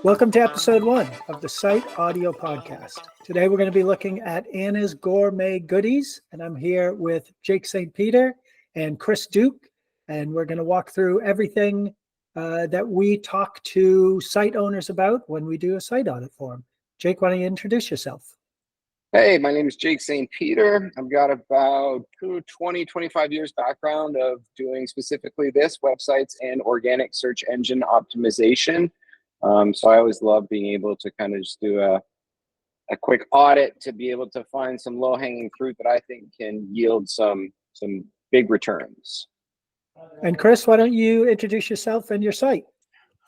Welcome to episode 1 of the Site Audio Podcast. Today we're going to be looking at Anna's Gourmet Goodies, and I'm here with Jake St. Peter and Chris Duke, and we're going to walk through everything that we talk to site owners about when we do a site audit for them. Jake, why don't you introduce yourself? Hey, my name is Jake St. Peter. I've got about 20, 25 years background of doing specifically this, websites and organic search engine optimization. So I always love being able to kind of just do a quick audit to be able to find some low-hanging fruit that I think can yield some big returns. And Chris, why don't you introduce yourself and your site?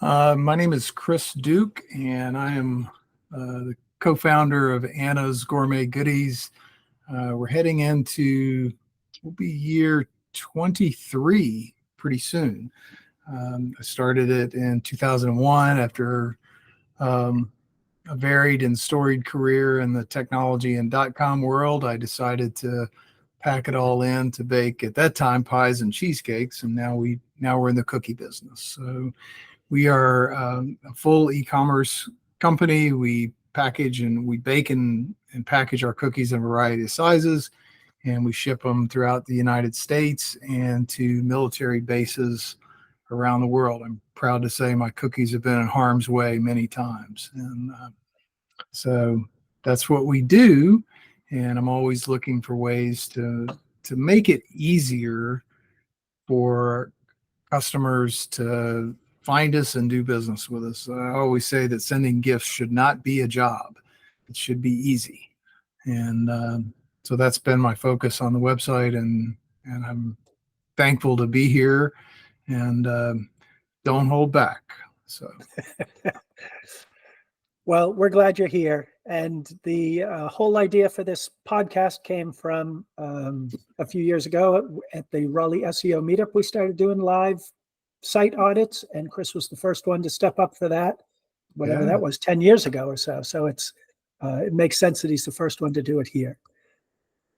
My name is Chris Duke, and I am the co-founder of Anna's Gourmet Goodies. We're heading into, will be year 23 pretty soon. I started it in 2001 after a varied and storied career in the technology and .com world. I decided to pack it all in to bake, at that time, pies and cheesecakes, and now we're in the cookie business. So we are a full e-commerce company. We package and we bake and package our cookies in a variety of sizes, and we ship them throughout the United States and to military bases around the world. I'm proud to say my cookies have been in harm's way many times, and so that's what we do. And I'm always looking for ways to make it easier for customers to find us and do business with us. I always say that sending gifts should not be a job. It should be easy. And so that's been my focus on the website, and I'm thankful to be here, and don't hold back. So, well, we're glad you're here. And the whole idea for this podcast came from a few years ago at the Raleigh SEO meetup. We started doing live site audits, and Chris was the first one to step up for that, whatever that was, 10 years ago or so. So it makes sense that he's the first one to do it here.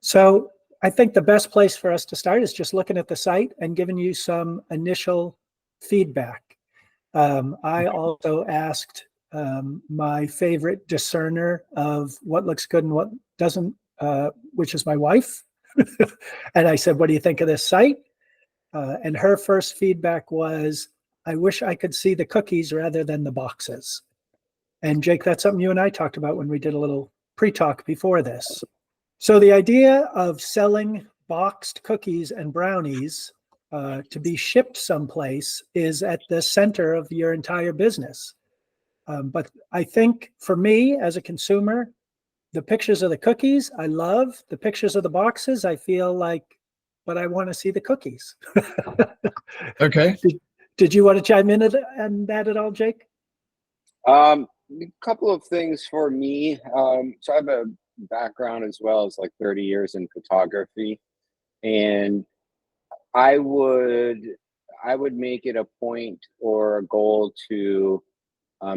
So I think the best place for us to start is just looking at the site and giving you some initial feedback. I also asked my favorite discerner of what looks good and what doesn't, which is my wife. And I said, what do you think of this site? And her first feedback was, I wish I could see the cookies rather than the boxes. And Jake, that's something you and I talked about when we did a little pre-talk before this. So the idea of selling boxed cookies and brownies to be shipped someplace is at the center of your entire business. But I think for me as a consumer, the pictures of the cookies, I love. The pictures of the boxes, I feel like, but I want to see the cookies. okay. Did you want to chime in on that at all, Jake? A couple of things for me. So I have a background as well as like 30 years in photography, and I would make it a point or a goal to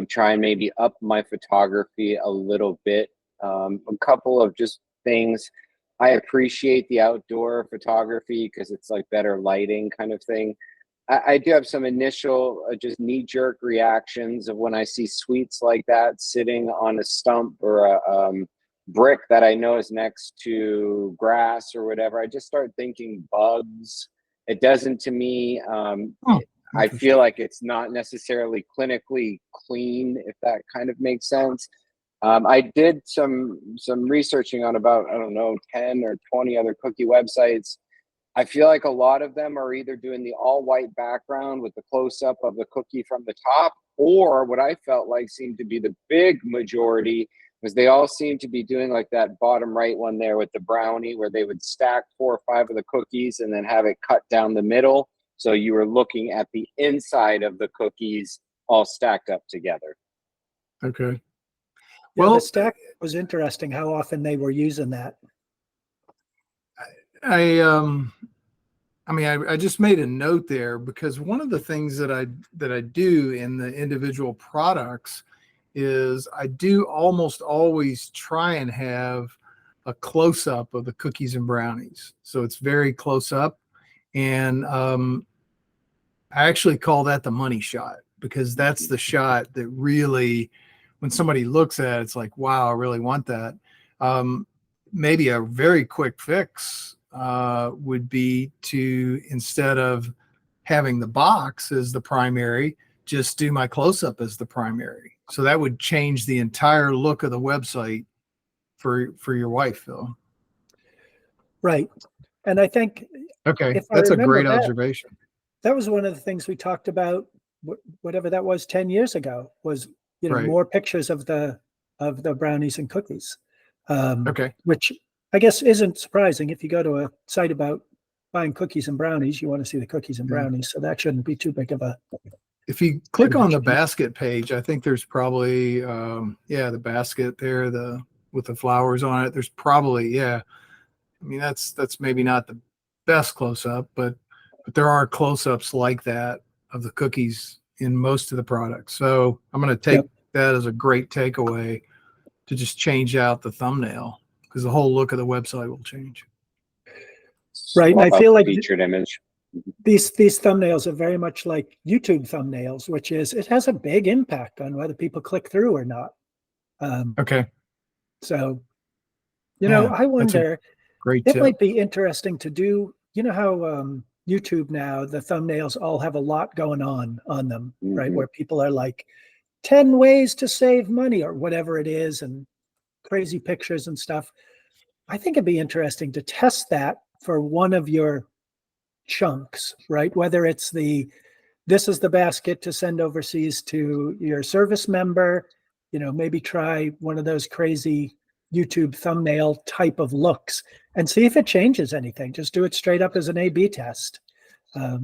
try and maybe up my photography a little bit. A couple of just things. I appreciate the outdoor photography because it's like better lighting kind of thing. I do have some initial just knee-jerk reactions of when I see sweets like that sitting on a stump or a brick that I know is next to grass or whatever. I just start thinking bugs. It doesn't to me. I feel like it's not necessarily clinically clean, if that kind of makes sense. I did some researching on about, 10 or 20 other cookie websites. I feel like a lot of them are either doing the all white background with the close up of the cookie from the top, or what I felt like seemed to be the big majority was they all seem to be doing like that bottom right one there with the brownie, where they would stack 4 or 5 of the cookies and then have it cut down the middle. So you were looking at the inside of the cookies all stacked up together. Okay. Well, the stack was interesting how often they were using that. I just made a note there because one of the things that I do in the individual products is I do almost always try and have a close-up of the cookies and brownies. So it's very close up. And I actually call that the money shot. because that's the shot that really, when somebody looks at it, it's like, wow, I really want that. Maybe a very quick fix would be to, instead of having the box as the primary, just do my close-up as the primary. So that would change the entire look of the website for your wife, Phil. Right. And I think, Okay, if I that's a remember great observation. that was one of the things we talked about, whatever that was 10 years ago, was, Right. more pictures of the brownies and cookies. Okay. Which I guess isn't surprising. If you go to a site about buying cookies and brownies, you want to see the cookies and Yeah. brownies. So that shouldn't be too big of a. If you click on the change. basket page, I think there's probably, the basket there, with the flowers on it. There's probably, I mean, that's maybe not the best close up, but there are close ups like that of the cookies in most of the products. So I'm going to take that as a great takeaway, to just change out the thumbnail, because the whole look of the website will change. Right. And I feel like featured image. these thumbnails are very much like YouTube thumbnails, which is, it has a big impact on whether people click through or not. Okay. So, I That's a wonder, great it tip. might be interesting to do, how YouTube now, the thumbnails all have a lot going on them, right? Where people are like 10 ways to save money or whatever it is, and crazy pictures and stuff. I think it'd be interesting to test that for one of your chunks, right? Whether it's this is the basket to send overseas to your service member, maybe try one of those crazy YouTube thumbnail type of looks and see if it changes anything. Just do it straight up as an A/B test. I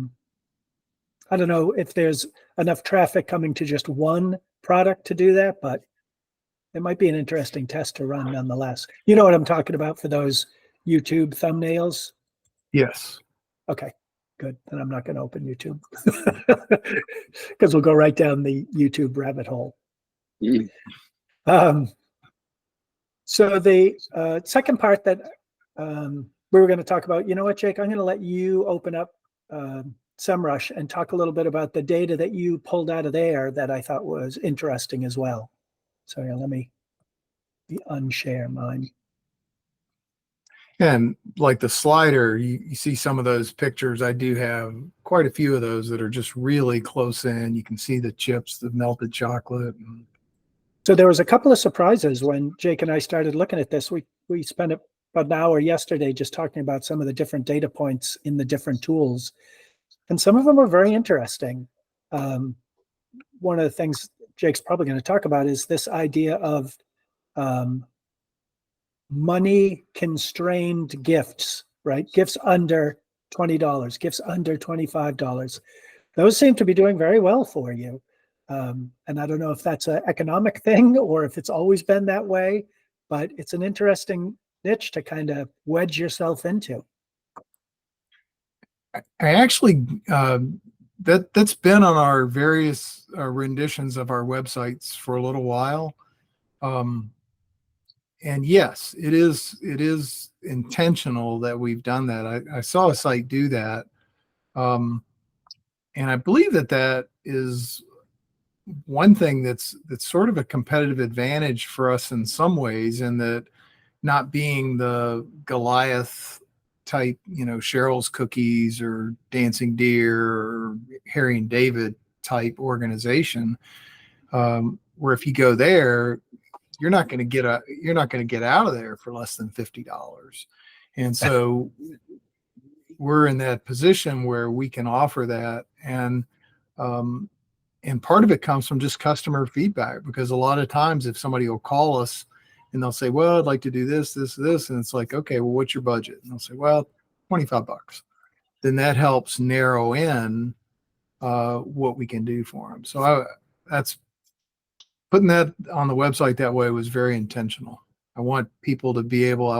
don't know if there's enough traffic coming to just one product to do that, but it might be an interesting test to run nonetheless. You know what I'm talking about for those YouTube thumbnails? Yes. Okay, good. Then I'm not going to open YouTube because we'll go right down the YouTube rabbit hole. So the second part that we were going to talk about, you know what, Jake, I'm going to let you open up SEMRush and talk a little bit about the data that you pulled out of there that I thought was interesting as well. So let me unshare mine. And like the slider, you see some of those pictures. I do have quite a few of those that are just really close in. You can see the chips, the melted chocolate. So there was a couple of surprises when Jake and I started looking at this. We spent about an hour yesterday just talking about some of the different data points in the different tools. And some of them are very interesting. One of the things Jake's probably going to talk about is this idea of money constrained gifts, right? Gifts under $20, gifts under $25. Those seem to be doing very well for you. And I don't know if that's an economic thing or if it's always been that way, but it's an interesting niche to kind of wedge yourself into. I actually, that's been on our various renditions of our websites for a little while. And yes, it is intentional that we've done that. I saw a site do that. And I believe that is one thing that's sort of a competitive advantage for us in some ways, in that not being the Goliath type, Cheryl's Cookies or Dancing Deer or Harry and David type organization, where if you go there, you're not going to get out of there for less than $50. And so we're in that position where we can offer that. And part of it comes from just customer feedback, because a lot of times if somebody will call us and they'll say, well, I'd like to do this. And it's like, okay, well, what's your budget? And they'll say, well, $25. Then that helps narrow in what we can do for them. So that's putting that on the website that way was very intentional. I want people to be able,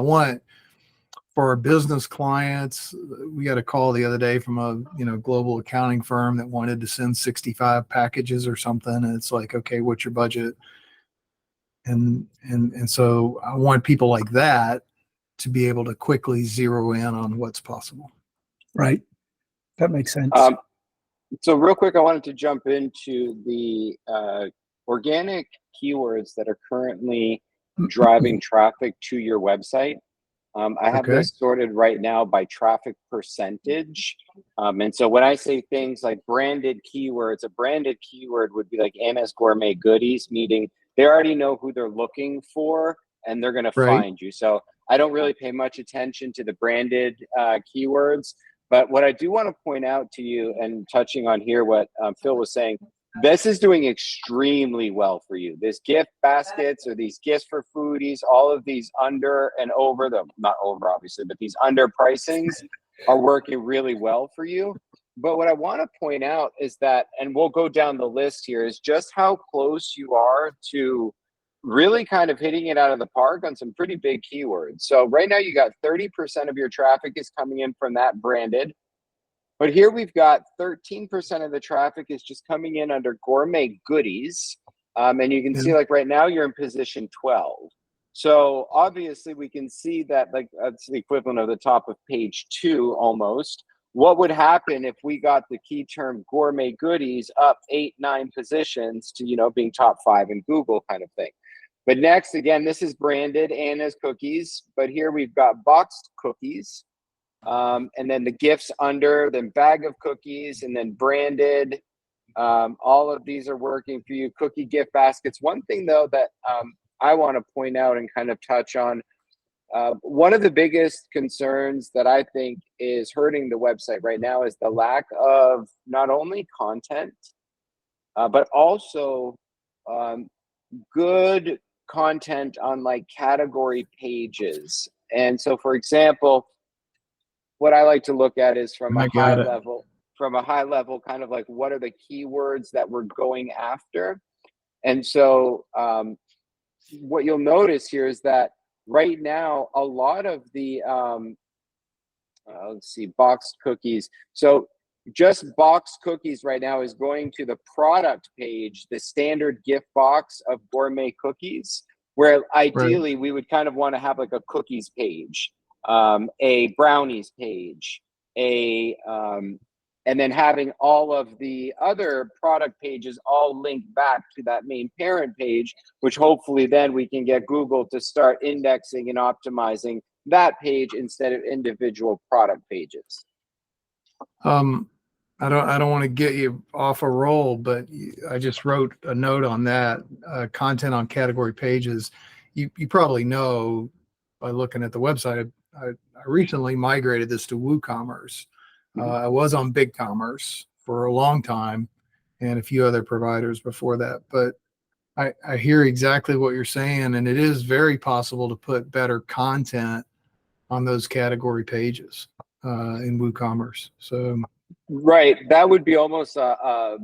for our business clients, we got a call the other day from a global accounting firm that wanted to send 65 packages or something. And it's like, okay, what's your budget? And so I want people like that to be able to quickly zero in on what's possible. Right. That makes sense. So real quick, I wanted to jump into the organic keywords that are currently driving traffic to your website. I have Okay. this sorted right now by traffic percentage. And so when I say things like branded keywords, a branded keyword would be like Anna's Gourmet Goodies, meaning they already know who they're looking for and they're going to Right. find you. So I don't really pay much attention to the branded keywords. But what I do want to point out to you, and touching on here what Phil was saying, this is doing extremely well for you. This gift baskets or these gifts for foodies, all of these under and over the, not over obviously, but these under pricings are working really well for you. But what I want to point out is that, and we'll go down the list here, is just how close you are to really kind of hitting it out of the park on some pretty big keywords. So right now you got 30% of your traffic is coming in from that branded. But here we've got 13% of the traffic is just coming in under Gourmet Goodies. And you can see like right now you're in position 12. So obviously we can see that like that's the equivalent of the top of page 2 almost. What would happen if we got the key term Gourmet Goodies up 8-9 positions to, you know, being top 5 in Google kind of thing. But next, again, this is branded Anna's Cookies, but here we've got boxed cookies. And then the gifts under, then bag of cookies, and then branded. All of these are working for you. Cookie gift baskets. One thing though that I want to point out and kind of touch on, one of the biggest concerns that I think is hurting the website right now is the lack of not only content, but also good content on like category pages. And so, for example, what I like to look at is from a high level, kind of like what are the keywords that we're going after. And so what you'll notice here is that right now, a lot of the, let's see, boxed cookies. So just boxed cookies right now is going to the product page, the standard gift box of Gourmet Cookies, where ideally we would kind of want to have like a cookies page, a brownies page, and then having all of the other product pages all linked back to that main parent page, which hopefully then we can get Google to start indexing and optimizing that page instead of individual product pages. I don't want to get you off a roll, but I just wrote a note on that, content on category pages. You probably know by looking at the website, I recently migrated this to WooCommerce. I was on BigCommerce for a long time and a few other providers before that, but I hear exactly what you're saying, and it is very possible to put better content on those category pages in WooCommerce. So right, that would be almost the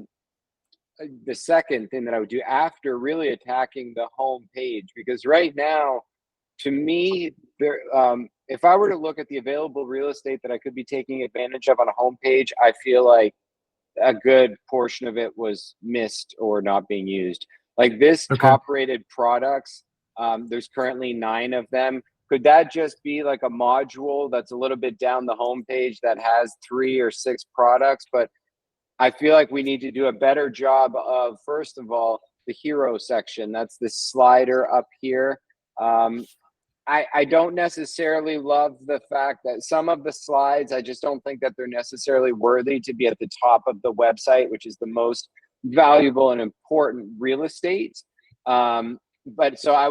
second thing that I would do after really attacking the home page, because right now, to me, there, if I were to look at the available real estate that I could be taking advantage of on a home page, I feel like a good portion of it was missed or not being used. Like this top rated products, there's currently 9 of them. Could that just be like a module that's a little bit down the homepage that has 3 or 6 products? But I feel like we need to do a better job of, first of all, the hero section. That's the slider up here. I don't necessarily love the fact that some of the slides, I just don't think that they're necessarily worthy to be at the top of the website, which is the most valuable and important real estate. But so I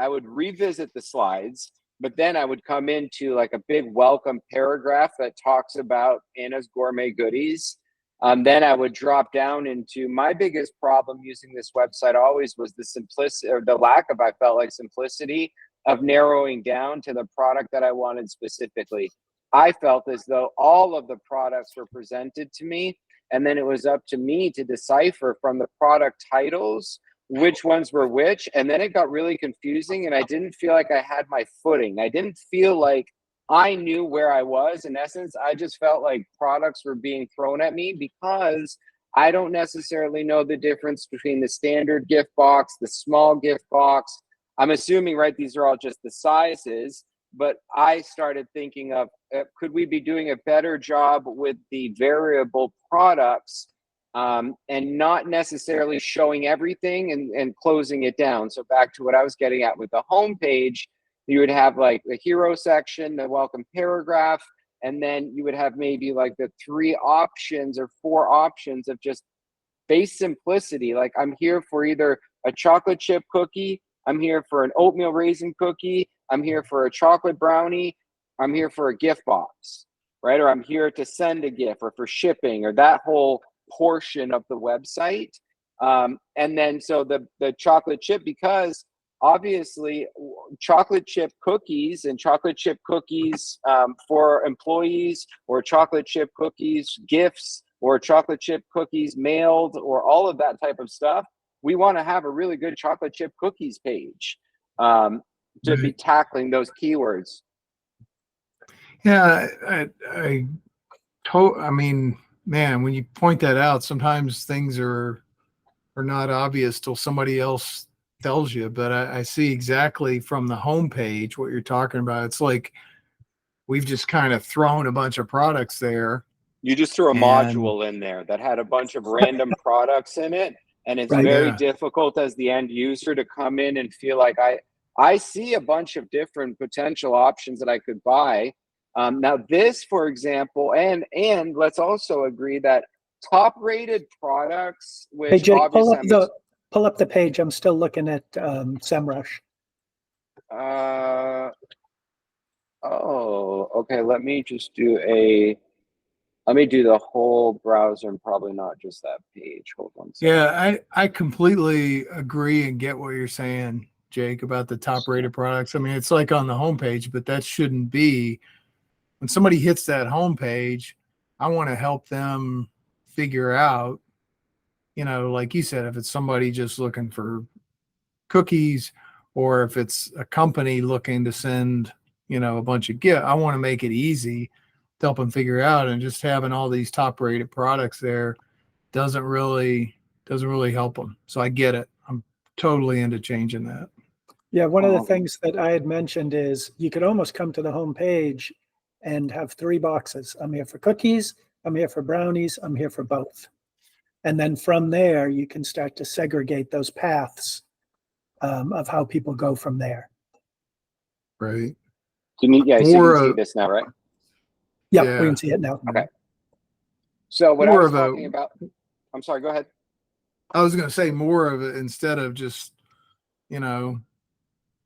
would revisit the slides, but then I would come into like a big welcome paragraph that talks about Anna's Gourmet Goodies. Then I would drop down into my biggest problem using this website always was the simplicity, or the lack of, I felt like, simplicity of narrowing down to the product that I wanted specifically. I felt as though all of the products were presented to me, and then it was up to me to decipher from the product titles which ones were which. And then it got really confusing, and I didn't feel like I had my footing. I didn't feel like I knew where I was. In essence, I just felt like products were being thrown at me because I don't necessarily know the difference between the standard gift box, the small gift box. I'm assuming, right, these are all just the sizes, but I started thinking of, could we be doing a better job with the variable products and not necessarily showing everything and closing it down. So back to what I was getting at with the homepage, you would have like the hero section, the welcome paragraph, and then you would have maybe like the 3 options or 4 options of just base simplicity. Like, I'm here for either a chocolate chip cookie, I'm here for an oatmeal raisin cookie, I'm here for a chocolate brownie, I'm here for a gift box, right? Or I'm here to send a gift, or for shipping, or that whole portion of the website. And then so the chocolate chip, because obviously chocolate chip cookies and chocolate chip cookies for employees, or chocolate chip cookies gifts, or chocolate chip cookies mailed, or all of that type of stuff, we want to have a really good chocolate chip cookies page to be tackling those keywords. Yeah, I mean, man, when you point that out, sometimes things are not obvious till somebody else tells you. But I see exactly from the homepage what you're talking about. It's like we've just kind of thrown a bunch of products there. You just threw a module in there that had a bunch of random products in it, and it's very difficult as the end user to come in and feel like I see a bunch of different potential options that I could buy. Now this, for example, and let's also agree that top-rated products, which hey, Jake, obviously pull up the page. I'm still looking at SEMRush. Oh, okay. Let me do the whole browser and probably not just that page. Hold on a second. Yeah, I completely agree and get what you're saying, Jake, about the top-rated products. I mean, it's like on the homepage, but that shouldn't be. When somebody hits that homepage, I want to help them figure out, like you said, if it's somebody just looking for cookies, or if it's a company looking to send, a bunch of gifts, I want to make it easy to help them figure out. And just having all these top-rated products there doesn't really help them. So I get it. I'm totally into changing that. Yeah, one of the things that I had mentioned is you could almost come to the home page and have 3 boxes. I'm here for cookies, I'm here for brownies, I'm here for both. And then from there, you can start to segregate those paths of how people go from there. Right. So you can see this now, right? Yep, yeah, we can see it now. Okay. So what I was talking about, I'm sorry, go ahead. I was going to say more of it, instead of just,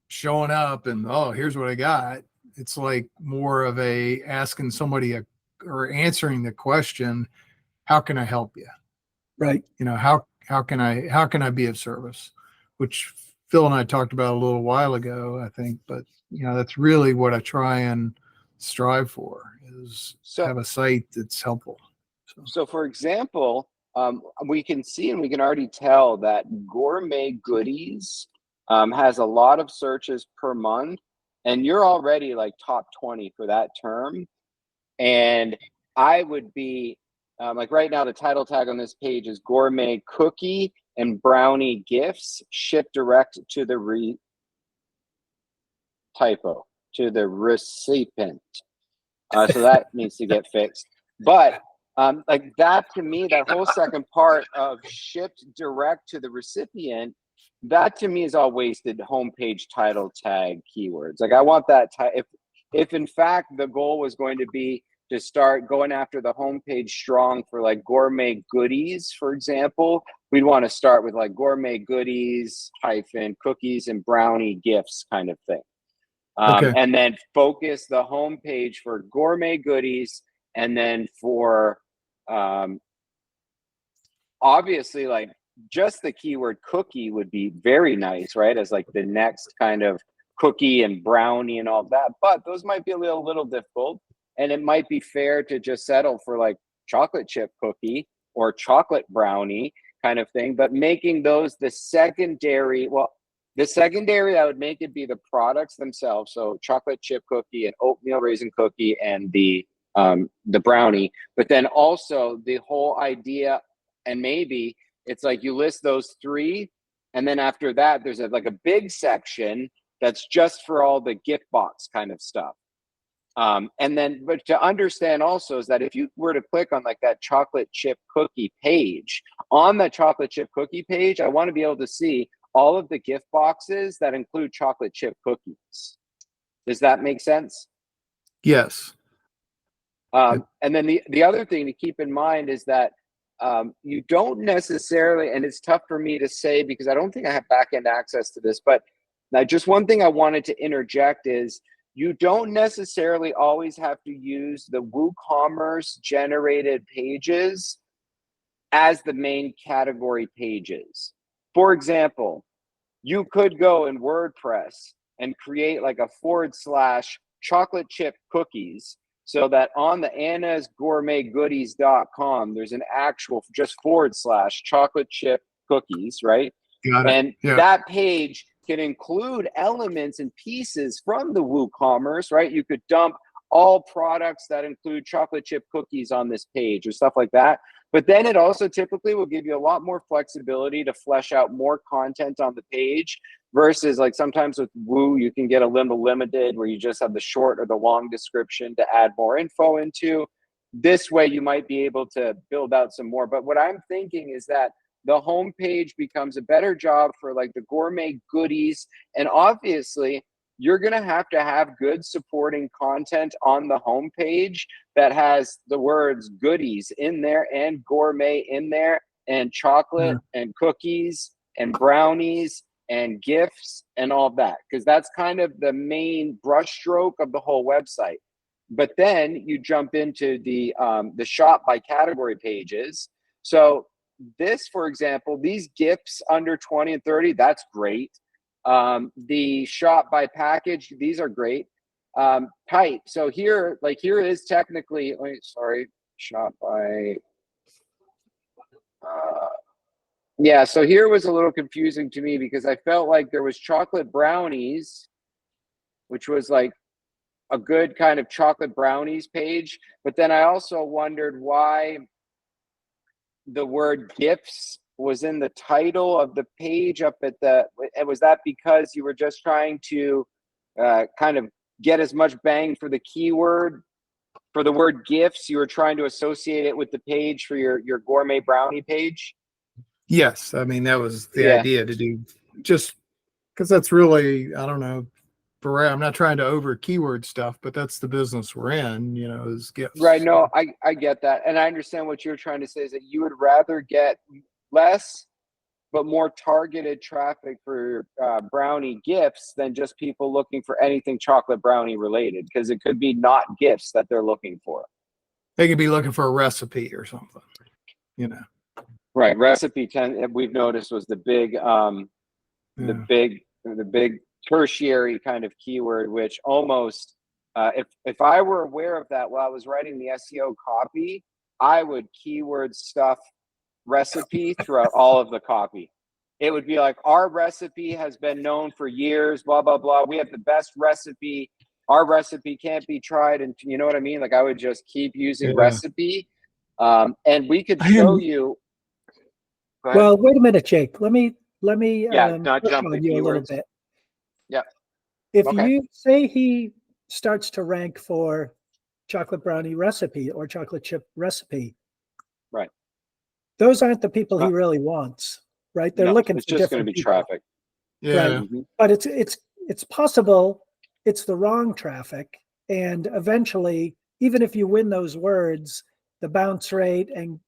showing up and, oh, here's what I got. It's like more of asking somebody or answering the question, how can I help you? Right. How can I be of service? Which Phil and I talked about a little while ago, I think, but that's really what I try and strive for, is have a site that's helpful. So for example, we can see and we can already tell that Gourmet Goodies has a lot of searches per month, and you're already like top 20 for that term. And I would be like, right now, the title tag on this page is Gourmet Cookie and Brownie Gifts shipped direct to the recipient. So that needs to get fixed. But like that, to me, that whole second part of shipped direct to the recipient, that to me is all wasted homepage title tag keywords. Like, I want that if in fact the goal was going to be to start going after the homepage strong for like Gourmet Goodies, for example, we'd want to start with like Gourmet Goodies - cookies and brownie gifts kind of thing. And then focus the homepage for Gourmet Goodies, and then for obviously, like, just the keyword cookie would be very nice, right? As like the next kind of cookie and brownie and all that. But those might be a little difficult, and it might be fair to just settle for like chocolate chip cookie or chocolate brownie kind of thing. But making those the secondary, the secondary, I would make it be the products themselves. So chocolate chip cookie and oatmeal raisin cookie and the brownie. But then also the whole idea, and maybe it's like you list those 3, and then after that, there's like a big section that's just for all the gift box kind of stuff. And then, but to understand also is that if you were to click on like that chocolate chip cookie page, on that chocolate chip cookie page, I want to be able to see all of the gift boxes that include chocolate chip cookies. Does that make sense? Yes. And then the other thing to keep in mind is that you don't necessarily, and it's tough for me to say because I don't think I have back-end access to this, but now just one thing I wanted to interject is you don't necessarily always have to use the WooCommerce generated pages as the main category pages. For example, you could go in WordPress and create like a / chocolate chip cookies so that on the annasgourmetgoodies.com, there's an actual just / chocolate chip cookies, right? Got it. And Yeah. that page can include elements and pieces from the WooCommerce, right? You could dump all products that include chocolate chip cookies on this page or stuff like that. But then it also typically will give you a lot more flexibility to flesh out more content on the page versus like sometimes with Woo, you can get a little limited where you just have the short or the long description to add more info into. This way you might be able to build out some more. But what I'm thinking is that the homepage becomes a better job for like the gourmet goodies. And obviously, you're going to have good supporting content on the homepage that has the words goodies in there and gourmet in there and chocolate and cookies and brownies and gifts and all that, because that's kind of the main brushstroke of the whole website. But then you jump into the shop by category pages. So this, for example, these gifts under 20 and 30, that's great. The shop by package, these are great. Type. So here is technically, shop by, yeah, so here was a little confusing to me because I felt like there was chocolate brownies, which was like a good kind of chocolate brownies page. But then I also wondered why the word gifts was in the title of the page up at the, and was that because you were just trying to kind of get as much bang for the keyword for the word gifts? You were trying to associate it with the page for your gourmet brownie page? Yes. I mean, that was the idea to do, just because that's really, I don't know, I'm not trying to over keyword stuff, but that's the business we're in, is gifts. Right. No, I get that. And I understand what you're trying to say is that you would rather get less but more targeted traffic for brownie gifts than just people looking for anything chocolate brownie related, because it could be not gifts that they're looking for. They could be looking for a recipe or something, Right. Recipe we've noticed was the big the big tertiary kind of keyword, which almost if I were aware of that while I was writing the SEO copy, I would keyword stuff recipe throughout all of the copy. It would be like, our recipe has been known for years, blah, blah, blah. We have the best recipe. Our recipe can't be tried. And you know what I mean? Like I would just keep using recipe. And we could show you. Well, wait a minute, Jake. Let me not push jump on the you a little keywords. bit. Yeah. If you say he starts to rank for chocolate brownie recipe or chocolate chip recipe, right? Those aren't the people he really wants, right? They're looking it's for just going to be people. traffic. Right. But it's possible it's the wrong traffic, and eventually, even if you win those words, the bounce rate and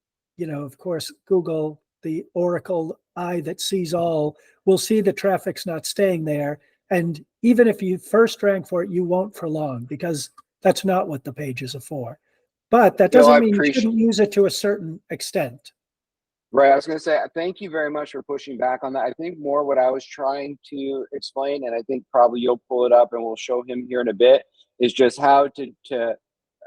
of course, Google, the Oracle eye that sees all, will see the traffic's not staying there. And even if you first rank for it, you won't for long, because that's not what the pages are for. But that doesn't mean you shouldn't use it to a certain extent. Right. I was going to say, thank you very much for pushing back on that. I think more what I was trying to explain, and I think probably you'll pull it up and we'll show him here in a bit, is just how to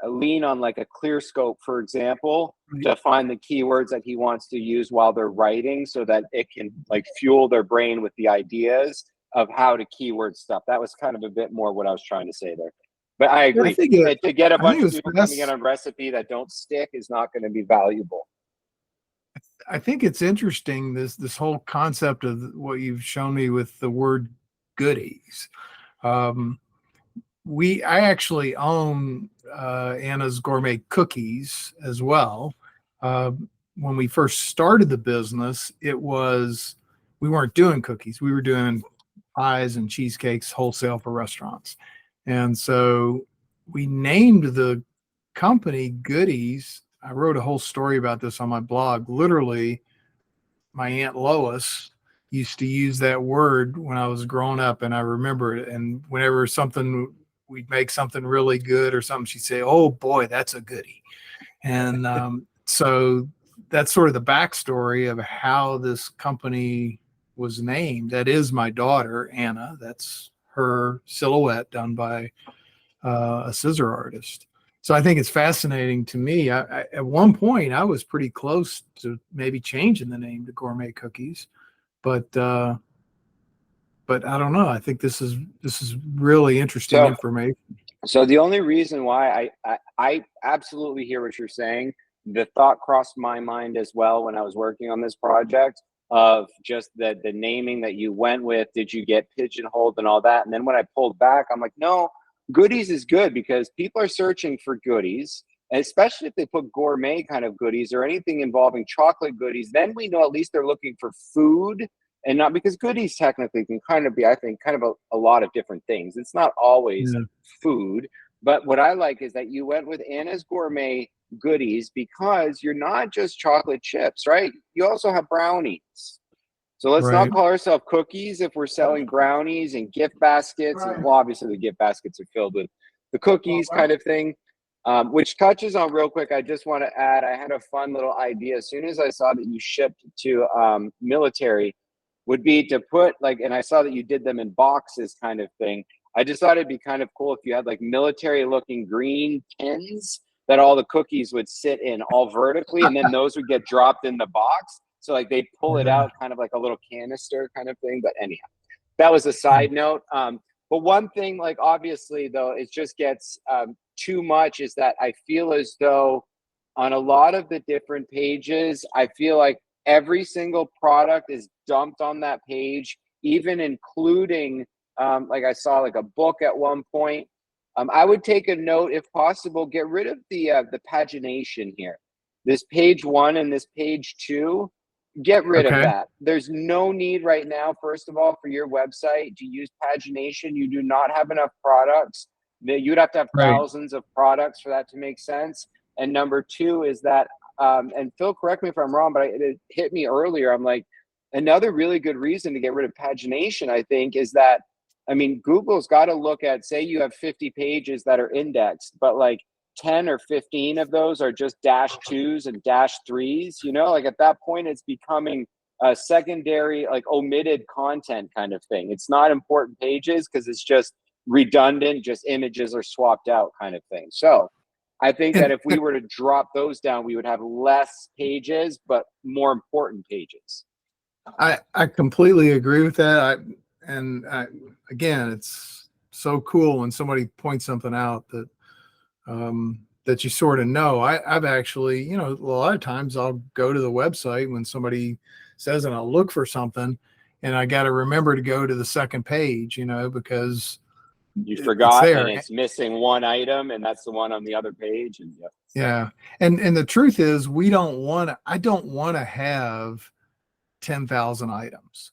lean on like a Clearscope, for example, to find the keywords that he wants to use while they're writing, so that it can like fuel their brain with the ideas of how to keyword stuff. That was kind of a bit more what I was trying to say there. But I agree. To get a bunch of people coming in on recipe that don't stick is not going to be valuable. I think it's interesting, this whole concept of what you've shown me with the word goodies. I actually own Anna's Gourmet Cookies as well. When we first started the business, we weren't doing cookies. We were doing pies and cheesecakes wholesale for restaurants. And so we named the company Goodies. I wrote a whole story about this on my blog. Literally, my Aunt Lois used to use that word when I was growing up, and I remember it. And whenever we'd make something really good or something, she'd say, "Oh boy, that's a goodie." And so that's sort of the backstory of how this company was named. That is my daughter, Anna. That's her silhouette done by a scissor artist. So I think it's fascinating to me. At one point, I was pretty close to maybe changing the name to Gourmet Cookies, but I don't know. I think this is really interesting information. So the only reason why I absolutely hear what you're saying. The thought crossed my mind as well when I was working on this project of just the naming that you went with. Did you get pigeonholed and all that? And then when I pulled back, I'm like, no, Goodies is good because people are searching for goodies, especially if they put gourmet kind of goodies or anything involving chocolate goodies. Then we know at least they're looking for food and not, because goodies technically can kind of be, I think, kind of a lot of different things. It's not always food. But what I like is that you went with Anna's Gourmet Goodies because you're not just chocolate chips, right? You also have brownies. So let's not call ourselves cookies if we're selling brownies and gift baskets. And, well, obviously the gift baskets are filled with the cookies kind of thing, which touches on real quick. I just want to add, I had a fun little idea. As soon as I saw that you shipped to military, would be to put like, and I saw that you did them in boxes kind of thing. I just thought it'd be kind of cool if you had like military looking green tins that all the cookies would sit in all vertically, and then those would get dropped in the box. So like they pull it out kind of like a little canister kind of thing. But anyhow, that was a side note. But one thing, like obviously though, it just gets too much, is that I feel as though on a lot of the different pages, I feel like every single product is dumped on that page, even including like I saw like a book at one point. I would take a note, if possible, get rid of the pagination here. This page 1 and this page 2, get rid of that. There's no need right now, first of all, for your website to use pagination. You do not have enough products. You'd have to have thousands of products for that to make sense. And number 2 is that, and Phil, correct me if I'm wrong, but it hit me earlier. I'm like, another really good reason to get rid of pagination, I think, is that, I mean, Google's got to look at, say you have 50 pages that are indexed, but like 10 or 15 of those are just -2s and -3s, you know, like at that point, it's becoming a secondary, like omitted content kind of thing. It's not important pages because it's just redundant, just images are swapped out kind of thing. So I think that if we were to drop those down, we would have less pages, but more important pages. I completely agree with that. Again, it's so cool when somebody points something out that that you sort of know. I've actually, you know, a lot of times I'll go to the website when somebody says, and I'll look for something, and I got to remember to go to the second page, you know, because you forgot and it's missing one item, and that's the one on the other page. And and the truth is, I don't want to have 10,000 items.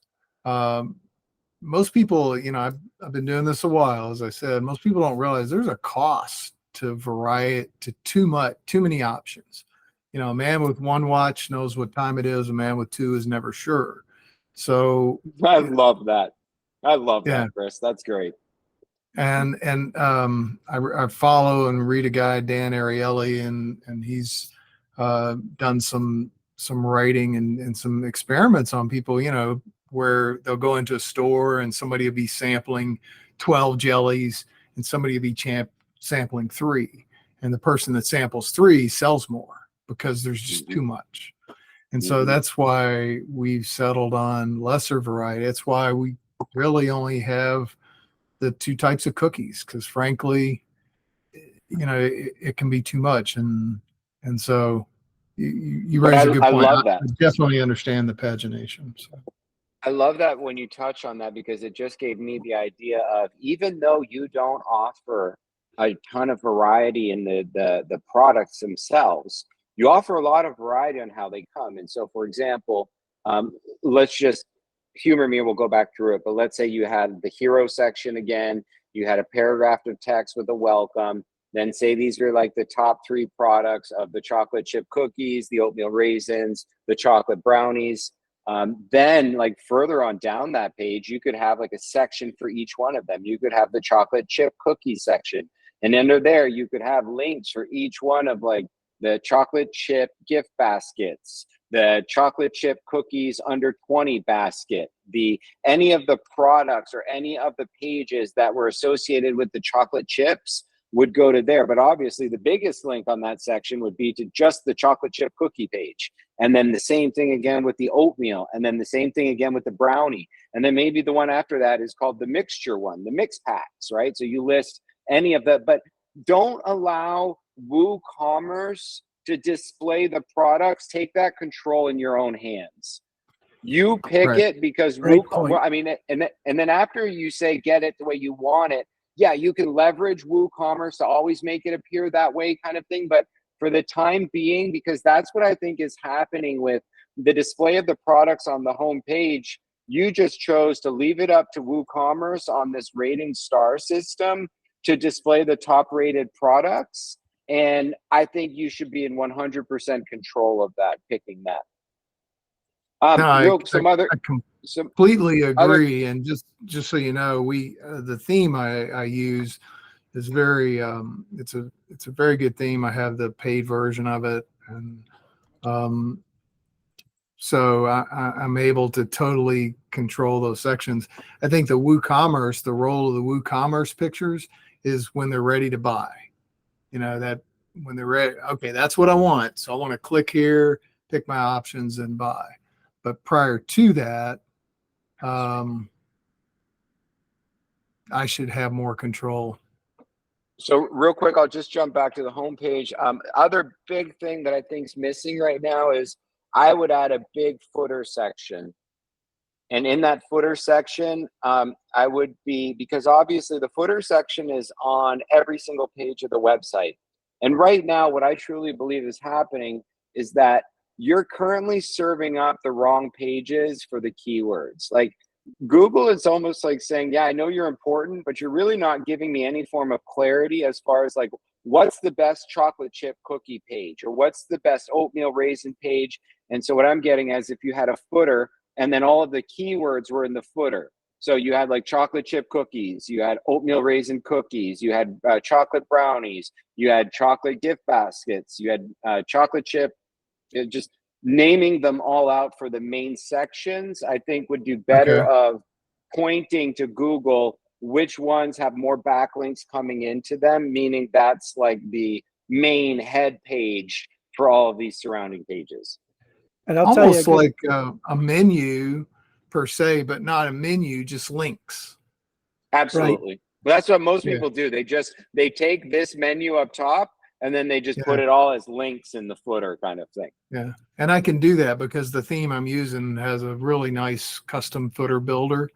Most people, you know, I've been doing this a while, as I said, most people don't realize there's a cost to variety, to too many options. You know, a man with one watch knows what time it is. A man with two is never sure. So I love that. I love that, Chris. That's great. And I follow and read a guy, Dan Ariely, and he's done some writing and some experiments on people, you know, where they'll go into a store and somebody will be sampling 12 jellies and somebody will be sampling 3. And the person that samples 3 sells more because there's just too much. And so that's why we've settled on lesser variety. That's why we really only have the 2 types of cookies, because frankly, you know, it can be too much. And so you raise a good point. I love that. I definitely understand the pagination. So. I love that when you touch on that, because it just gave me the idea of, even though you don't offer a ton of variety in the products themselves, you offer a lot of variety on how they come. And so, for example, let's just humor me, we'll go back through it, but let's say you had the hero section again, you had a paragraph of text with a welcome, then say these are like the top 3 products of the chocolate chip cookies, the oatmeal raisins, the chocolate brownies. Then like further on down that page, you could have like a section for each one of them. You could have the chocolate chip cookie section. And under there, you could have links for each one of like the chocolate chip gift baskets, the chocolate chip cookies under 20 basket, any of the products or any of the pages that were associated with the chocolate chips would go to there. But obviously the biggest link on that section would be to just the chocolate chip cookie page. And then the same thing again with the oatmeal, and then the same thing again with the brownie. And then maybe the one after that is called the mixture one, the mix packs, right? So you list any of that, but don't allow WooCommerce to display the products. Take that control in your own hands. You pick Right. it, because point. I mean, and then after you say get it the way you want it, yeah, you can leverage WooCommerce to always make it appear that way, kind of thing. But for the time being, because that's what I think is happening with the display of the products on the home page, you just chose to leave it up to WooCommerce on this rating star system to display the top rated products. And I think you should be in 100% control of that, picking that. No, I Some completely other, agree. And just so you know, the theme I use is very it's a very good theme. I have the paid version of it, and so I'm able to totally control those sections. I think the WooCommerce, the role of the WooCommerce pictures is when they're ready to buy. You know, that when they're ready, okay, that's what I want. So I want to click here, pick my options, and buy. But prior to that, I should have more control. so real quick, I'll just jump back to the homepage. Other big thing that I think is missing right now is I would add a big footer section. And in that footer section, I would be, because obviously the footer section is on every single page of the website. And right now, what I truly believe is happening is that you're currently serving up the wrong pages for the keywords. Like Google is almost like saying, yeah, I know you're important, but you're really not giving me any form of clarity as far as like, what's the best chocolate chip cookie page, or what's the best oatmeal raisin page. And so what I'm getting is, if you had a footer and then all of the keywords were in the footer. So you had like chocolate chip cookies, you had oatmeal raisin cookies, you had chocolate brownies, you had chocolate gift baskets, you had chocolate chip, just naming them all out for the main sections, I think would do better of pointing to Google which ones have more backlinks coming into them, meaning that's like the main head page for all of these surrounding pages. And I'll Almost tell you, like a menu per se, but not a menu, just links. Absolutely. Right. Well, that's what most Yeah. people do. They take this menu up top and then they just put it all as links in the footer, kind of thing. Yeah. And I can do that because the theme I'm using has a really nice custom footer builder.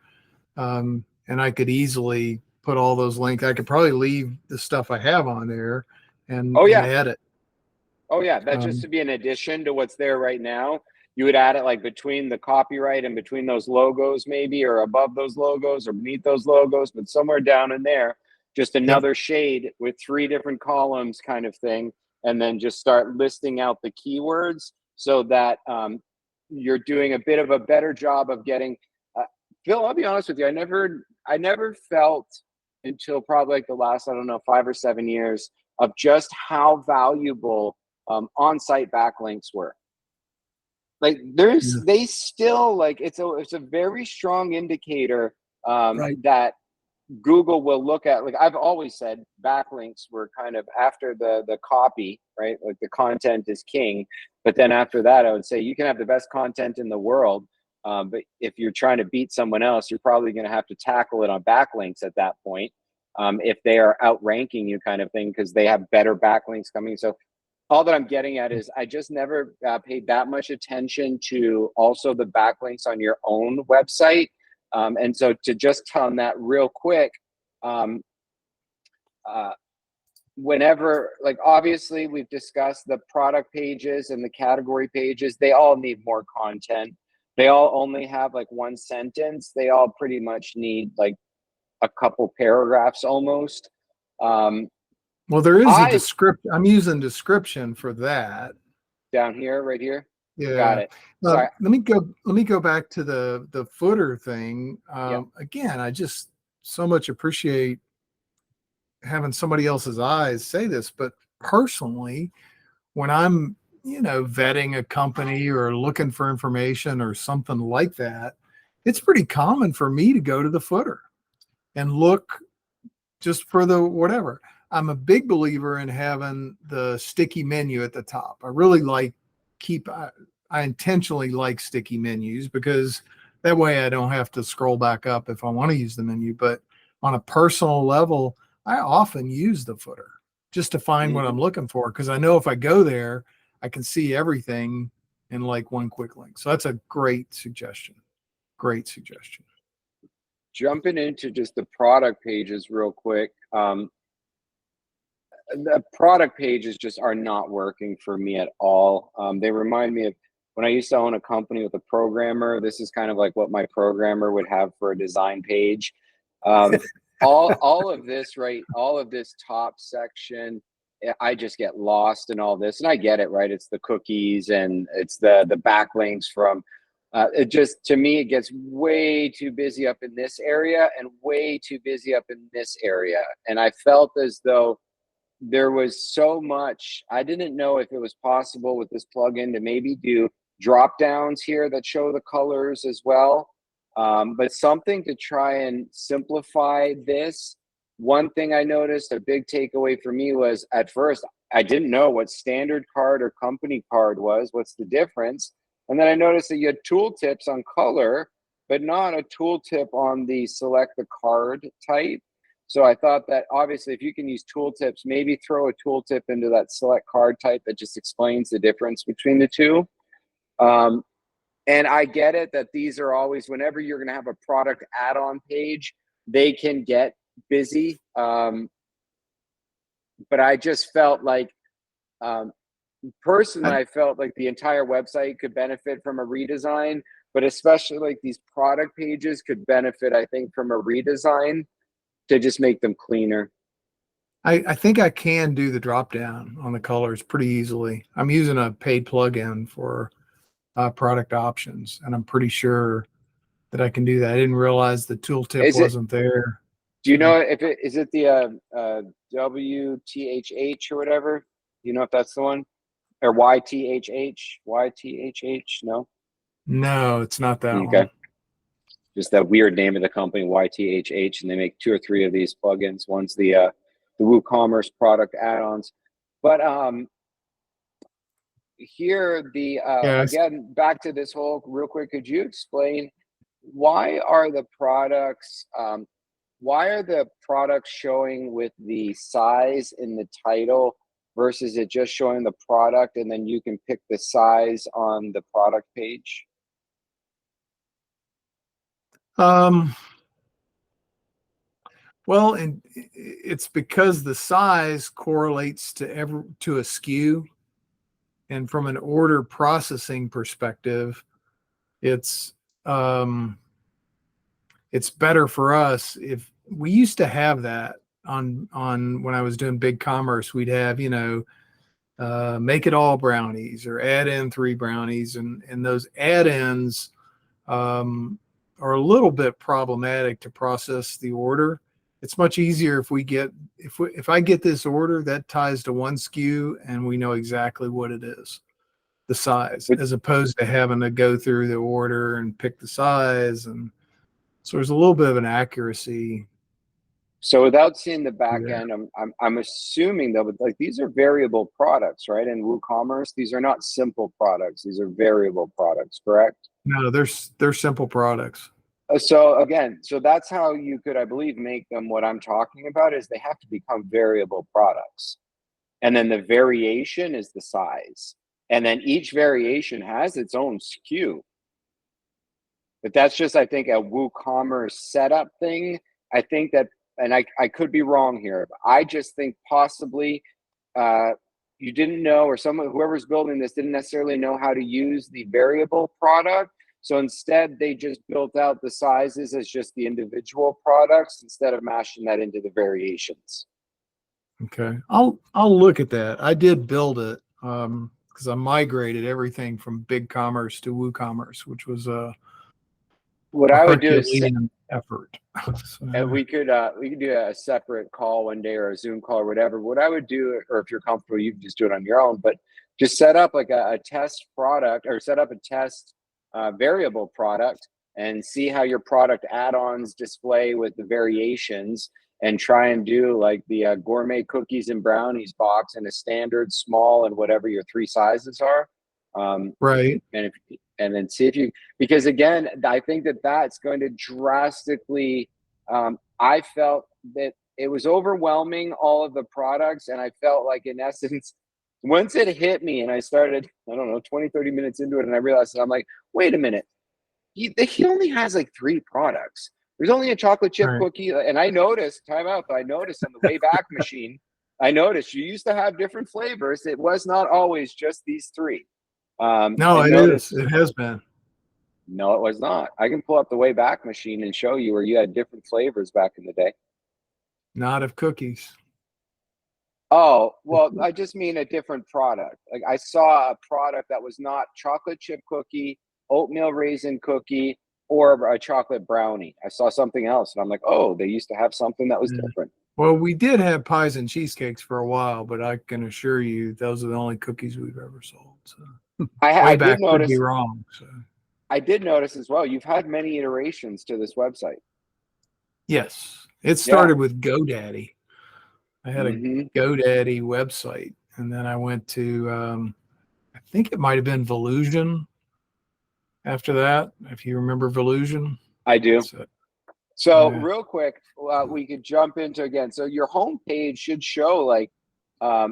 And I could easily put all those links. I could probably leave the stuff I have on there and add it. Oh yeah, that just to be an addition to what's there right now. You would add it like between the copyright and between those logos, maybe, or above those logos or beneath those logos, but somewhere down in there, just another shade with 3 different columns, kind of thing. And then just start listing out the keywords so that you're doing a bit of a better job of getting. Phil, I'll be honest with you. I never felt until probably like the last, 5 or 7 years of just how valuable on-site backlinks were. Like they still like it's a very strong indicator that Google will look at. Like I've always said, backlinks were kind of after the copy, right? Like the content is king, but then after that, I would say you can have the best content in the world, but if you're trying to beat someone else, you're probably going to have to tackle it on backlinks at that point, if they are outranking you, kind of thing, because they have better backlinks coming. So all that I'm getting at is I just never paid that much attention to also the backlinks on your own website. And so to just on that real quick, whenever, like, obviously we've discussed the product pages and the category pages, they all need more content. They all only have like one sentence. They all pretty much need like a couple paragraphs almost. Well, there is a description. I'm using description for that. Down here, right here. Yeah. Got it. Sorry. Let me go back to the footer thing. Yep. Again, I just so much appreciate having somebody else's eyes say this, but personally, when I'm, vetting a company or looking for information or something like that, it's pretty common for me to go to the footer and look just for the whatever. I'm a big believer in having the sticky menu at the top. I really I intentionally like sticky menus because that way I don't have to scroll back up if I want to use the menu. But on a personal level, I often use the footer just to find what I'm looking for, because I know if I go there, I can see everything in like one quick link. So that's a great suggestion. Great suggestion. Jumping into just the product pages real quick. The product pages just are not working for me at all. They remind me of when I used to own a company with a programmer. This is kind of like what my programmer would have for a design page. All of this, right? All of this top section, I just get lost in all this, and I get it, right? It's the cookies and it's the backlinks from. It just, to me, it gets way too busy up in this area and way too busy up in this area, and I felt as though there was so much. I didn't know if it was possible with this plugin to maybe do drop downs here that show the colors as well. But something to try and simplify this. One thing I noticed, a big takeaway for me was, at first, I didn't know what standard card or company card was. What's the difference? And then I noticed that you had tooltips on color, but not a tooltip on the select the card type. So I thought that obviously if you can use tooltips, maybe throw a tooltip into that select card type that just explains the difference between the two. And I get it that these are always, whenever you're going to have a product add-on page, they can get busy. But I just felt like, personally, I felt like the entire website could benefit from a redesign, but especially like these product pages could benefit, I think, from a redesign to just make them cleaner. I think I can do the drop down on the colors pretty easily. I'm using a paid plugin for product options, and I'm pretty sure that I can do that. I didn't realize the tooltip wasn't there. Do you know if it is it the WTHH or whatever? Do you know if that's the one? Or YTHH? YTHH? No, it's not that okay. one. Just that weird name of the company, YTHH, and they make 2 or 3 of these plugins. One's the WooCommerce product add-ons. But here, again, back to this whole real quick, could you explain why are the products showing with the size in the title versus it just showing the product and then you can pick the size on the product page? Well, and it's because the size correlates to a SKU, and from an order processing perspective, it's better for us. If we used to have that on when I was doing big commerce, we'd have make it all brownies or add in 3 brownies, and those add-ins are a little bit problematic to process the order. It's much easier if I get this order that ties to one SKU and we know exactly what it is, the size, as opposed to having to go through the order and pick the size. And so there's a little bit of an accuracy. So without seeing the back end, I'm assuming though, like these are variable products, right? In WooCommerce, these are not simple products. These are variable products, correct? No, they're simple products. So again, so that's how you could, I believe, make them. What I'm talking about is they have to become variable products. And then the variation is the size. And then each variation has its own SKU. But that's just, I think, a WooCommerce setup thing. I think that, and I could be wrong here, but I just think possibly you didn't know, or whoever's building this didn't necessarily know how to use the variable product. So instead, they just built out the sizes as just the individual products instead of mashing that into the variations. Okay, I'll look at that. I did build it because I migrated everything from BigCommerce to WooCommerce, which was What a I would do is Herculean effort. So, we could do a separate call one day, or a Zoom call or whatever. What I would do, or if you're comfortable, you can just do it on your own, but just set up like a test product, or set up a test variable product, and see how your product add-ons display with the variations, and try and do like the gourmet cookies and brownies box in a standard, small, and whatever your 3 sizes are. right. And then see if you, because again, I think that that's going to drastically, I felt that it was overwhelming, all of the products. And I felt like, in essence, once it hit me and I started, I don't know, 20, 30 minutes into it, and I realized that I'm like, wait a minute, he only has like 3 products. There's only a chocolate chip cookie. And I noticed, I noticed on the Wayback Machine, I noticed you used to have different flavors. It was not always just these 3. No, it is. It has been. No, it was not. I can pull up the Wayback Machine and show you where you had different flavors back in the day. Not of cookies. Oh, well, I just mean a different product. Like, I saw a product that was not chocolate chip cookie, oatmeal raisin cookie, or a chocolate brownie. I saw something else, and I'm like, oh, they used to have something that was different. Well, we did have pies and cheesecakes for a while, but I can assure you those are the only cookies we've ever sold. So I Wayback did notice. could be wrong. So I did notice as well, you've had many iterations to this website. yes, it started with GoDaddy. I had a GoDaddy website, and then I went to I think it might have been Volusion after that, if you remember Volusion. I do. So yeah. Real quick, we could jump into, again, so your home page should show, like, I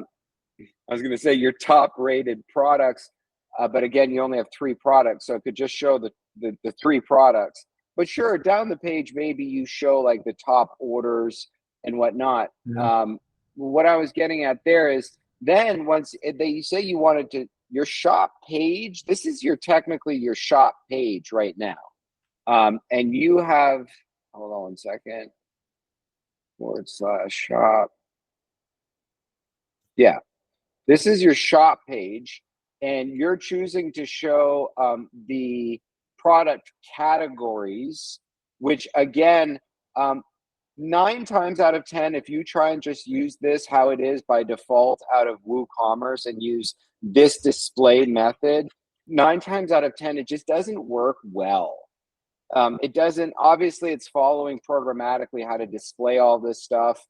was going to say your top rated products, but again, you only have 3 products, so it could just show the 3 products. But sure, down the page, maybe you show like the top orders and whatnot. Yeah. What I was getting at there is, then once you say you wanted to, your shop page, this is technically your shop page right now. And you have, hold on one second, /shop. Yeah, this is your shop page, and you're choosing to show the product categories, which again, 9 times out of 10, if you try and just use this how it is by default out of WooCommerce and use this display method, 9 times out of 10, it just doesn't work well. It doesn't, obviously it's following programmatically how to display all this stuff.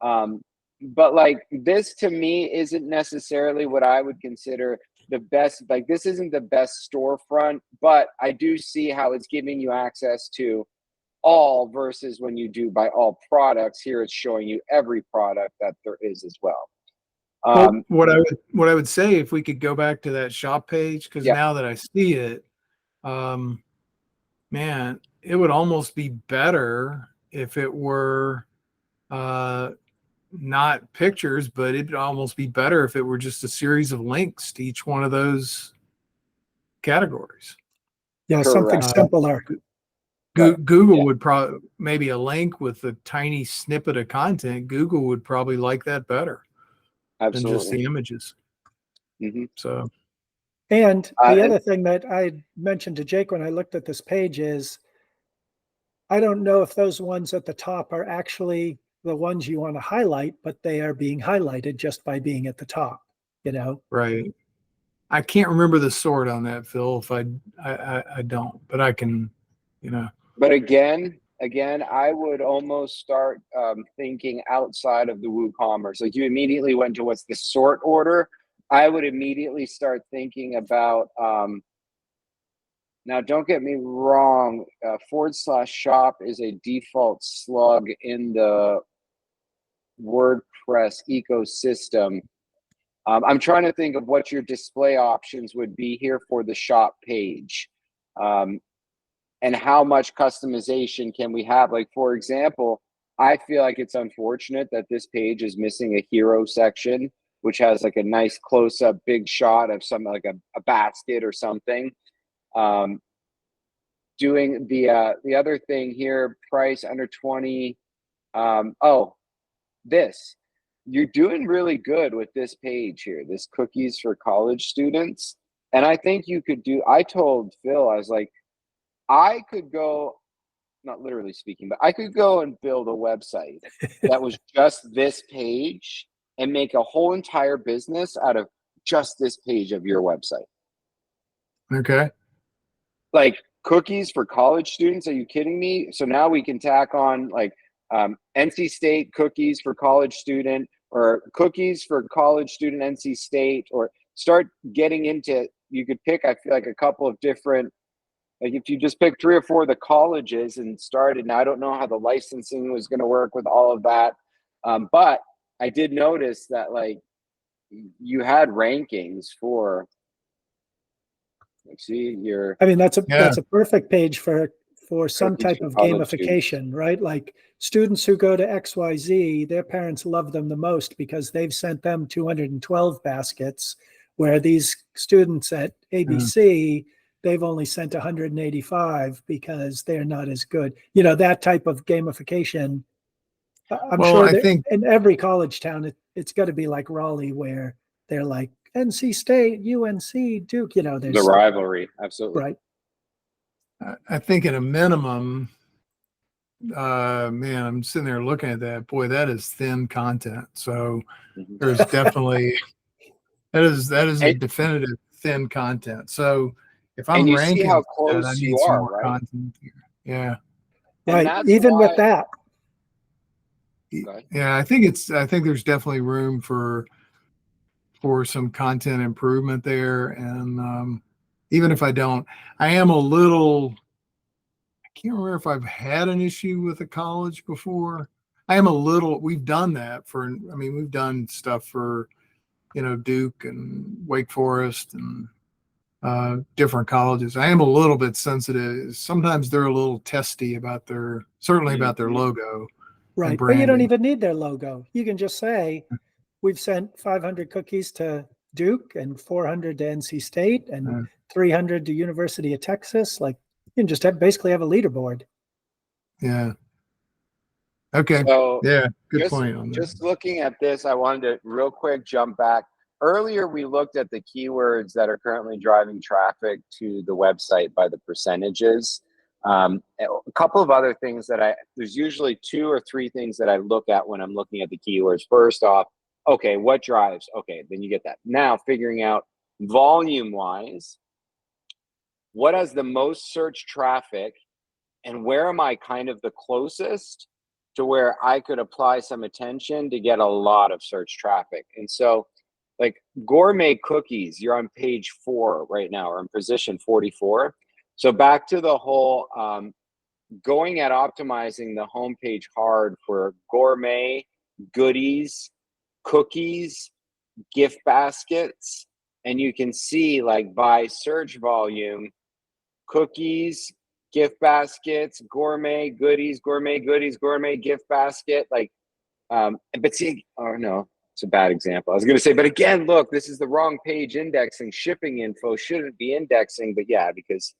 But like, this to me isn't necessarily what I would consider the best. Like, this isn't the best storefront, but I do see how it's giving you access to all, versus when you do by all products. Here it's showing you every product that there is as well. Well, what I would say, if we could go back to that shop page, because now that I see it, man, it would almost be better if it were not pictures, but it'd almost be better if it were just a series of links to each one of those categories. Yeah, something simpler. Google would probably, maybe a link with a tiny snippet of content. Google would probably like that better than just the images. So, and the other thing that I mentioned to Jake when I looked at this page is, I don't know if those ones at the top are actually the ones you want to highlight, but they are being highlighted just by being at the top, you know? Right. I can't remember the sort on that, Phil. If I don't, but I can, you know. But again, I would almost start thinking outside of the WooCommerce. Like, you immediately went to what's the sort order. I would immediately start thinking about, now don't get me wrong, /shop is a default slug in the WordPress ecosystem. I'm trying to think of what your display options would be here for the shop page. And how much customization can we have? Like, for example, I feel like it's unfortunate that this page is missing a hero section, which has like a nice close-up big shot of something like a basket or something. Doing the other thing here, price under 20. This. You're doing really good with this page here, this cookies for college students. And I think you could do, I told Phil, I was like, I could go, not literally speaking, but I could go and build a website that was just this page and make a whole entire business out of just this page of your website. Okay. Like cookies for college students. Are you kidding me? So now we can tack on like NC State cookies for college student, or cookies for college student NC State, or start getting into, you could pick, I feel like, a couple of different, like if you just pick 3 or 4 of the colleges and started. Now I don't know how the licensing was going to work with all of that, but I did notice that like you had rankings for. Let's see your. I mean, that's a perfect page for some type of gamification, right? Like students who go to XYZ, their parents love them the most because they've sent them 212 baskets, where these students at ABC, they've only sent 185 because they're not as good. You know, that type of gamification. I'm sure that in every college town, it's got to be like Raleigh, where they're like NC State, UNC, Duke, you know, there's the rivalry. Absolutely. Right. I think at a minimum, man, I'm sitting there looking at that. Boy, that is thin content. So there's definitely, that is a definitive thin content. So if I'm ranking, see how close I need you some are, more right? content here. Yeah. Right. Even with that. Yeah, I think there's definitely room for some content improvement there. And even if I am a little, I can't remember if I've had an issue with a college before. We've done that we've done stuff for, Duke and Wake Forest and different colleges. I am a little bit sensitive. Sometimes they're a little testy about their logo. Right. But you don't even need their logo. You can just say, we've sent 500 cookies to Duke and 400 to NC State and 300 to University of Texas. Like, you can just basically have a leaderboard. Yeah. Okay. So yeah, good point on that. Just looking at this, I wanted to real quick jump back. Earlier, we looked at the keywords that are currently driving traffic to the website by the percentages. A couple of other things there's usually 2 or 3 things that I look at when I'm looking at the keywords. First off, okay, what drives? Okay, then you get that. Now figuring out volume-wise, what has the most search traffic, and where am I kind of the closest to where I could apply some attention to get a lot of search traffic. And so like gourmet cookies, you're on page 4 right now, or in position 44. So back to the whole going at optimizing the homepage hard for gourmet, goodies, cookies, gift baskets, and you can see like by search volume, cookies, gift baskets, gourmet goodies, gourmet gift basket, like but see, oh no, it's a bad example. I was going to say, but again, look, this is the wrong page indexing. Shipping info shouldn't be indexing, but yeah, because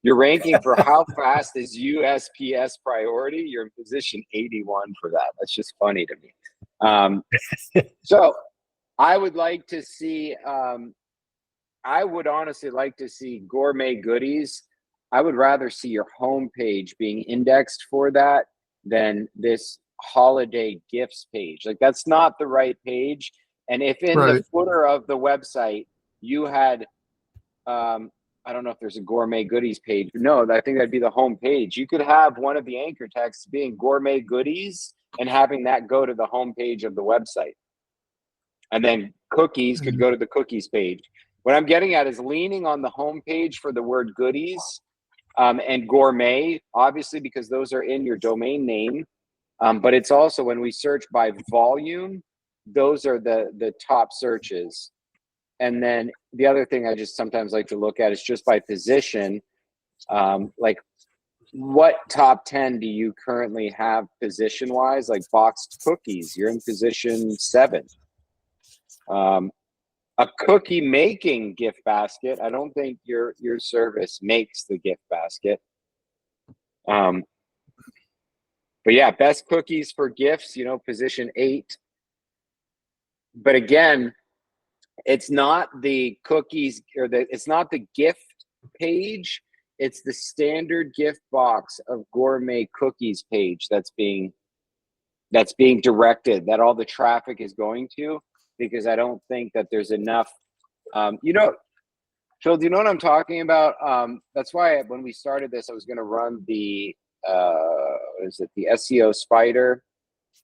you're ranking for how fast is USPS priority. You're in position 81 for that. That's just funny to me. So I would like to see, I would honestly like to see gourmet goodies. I would rather see your homepage being indexed for that than this holiday gifts page. Like, that's not the right page. And if in the footer of the website you had, I don't know if there's a gourmet goodies page. No, I think that'd be the home page. You could have one of the anchor texts being gourmet goodies and having that go to the home page of the website. And then cookies could go to the cookies page. What I'm getting at is leaning on the home page for the word goodies and gourmet, obviously, because those are in your domain name. But it's also when we search by volume, those are the top searches. And then the other thing I just sometimes like to look at is just by position, like what top 10 do you currently have position wise? Like boxed cookies, you're in position 7. A cookie making gift basket, I don't think your service makes the gift basket. But yeah, best cookies for gifts, you know, position 8. But again, it's not the cookies or it's not the gift page. It's the standard gift box of Gourmet cookies page that's being directed, that all the traffic is going to, because I don't think that there's enough. You know, Phil, do you know what I'm talking about? That's why when we started this, I was going to run the the SEO spider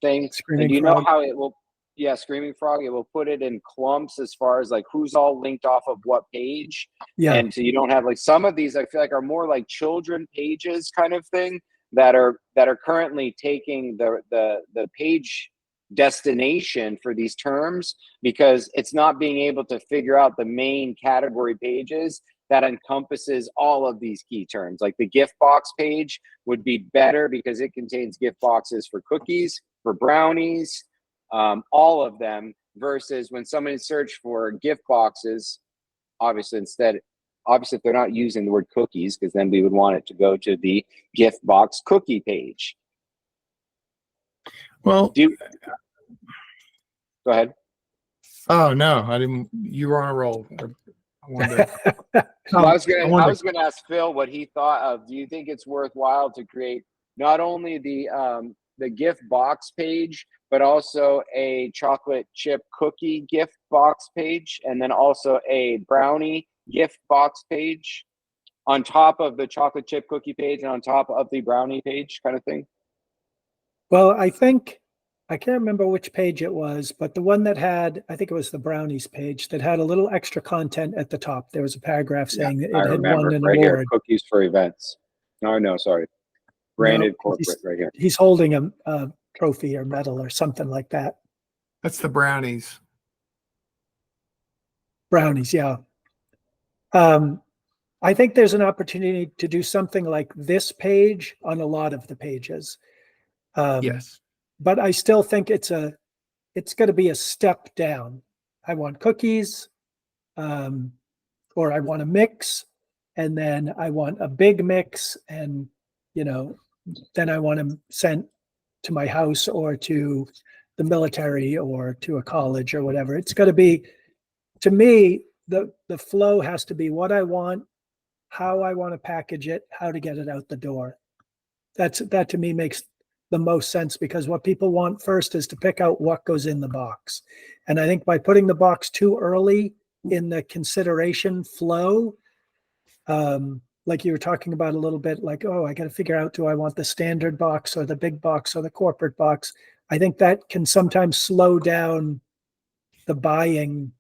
thing. Screaming And do you Frog. know how it will? Yeah, Screaming Frog. It will put it in clumps as far as like who's all linked off of what page. Yeah. And so you don't have like some of these. I feel like are more like children pages kind of thing that are currently taking the page destination for these terms, because it's not being able to figure out the main category pages that encompasses all of these key terms. Like the gift box page would be better because it contains gift boxes for cookies, for brownies, all of them, versus when somebody search for gift boxes, obviously if they're not using the word cookies, because then we would want it to go to the gift box cookie page. Well, go ahead. Oh no, I didn't. You were on a roll. I wanted to, I was gonna ask Phil what he thought of. Do you think it's worthwhile to create not only the gift box page, but also a chocolate chip cookie gift box page, and then also a brownie gift box page on top of the chocolate chip cookie page and on top of the brownie page, kind of thing? Well, I can't remember which page it was, but the one that had, I think it was the brownies page, that had a little extra content at the top. There was a paragraph saying that it had won an right award. here, cookies for events. No, sorry. Branded corporate right here. He's holding a trophy or medal or something like that. that's the brownies. Brownies, yeah. I think there's an opportunity to do something like this page on a lot of the pages. Yes. But I still think it's going to be a step down. I want cookies, or I want a mix, and then I want a big mix, and then I want them sent to my house or to the military or to a college or whatever. It's going to be, to me, the flow has to be what I want, how I want to package it, how to get it out the door. That to me makes the most sense, because what people want first is to pick out what goes in the box. And I think by putting the box too early in the consideration flow, like you were talking about a little bit, like, oh, I got to figure out, do I want the standard box or the big box or the corporate box? I think that can sometimes slow down the buying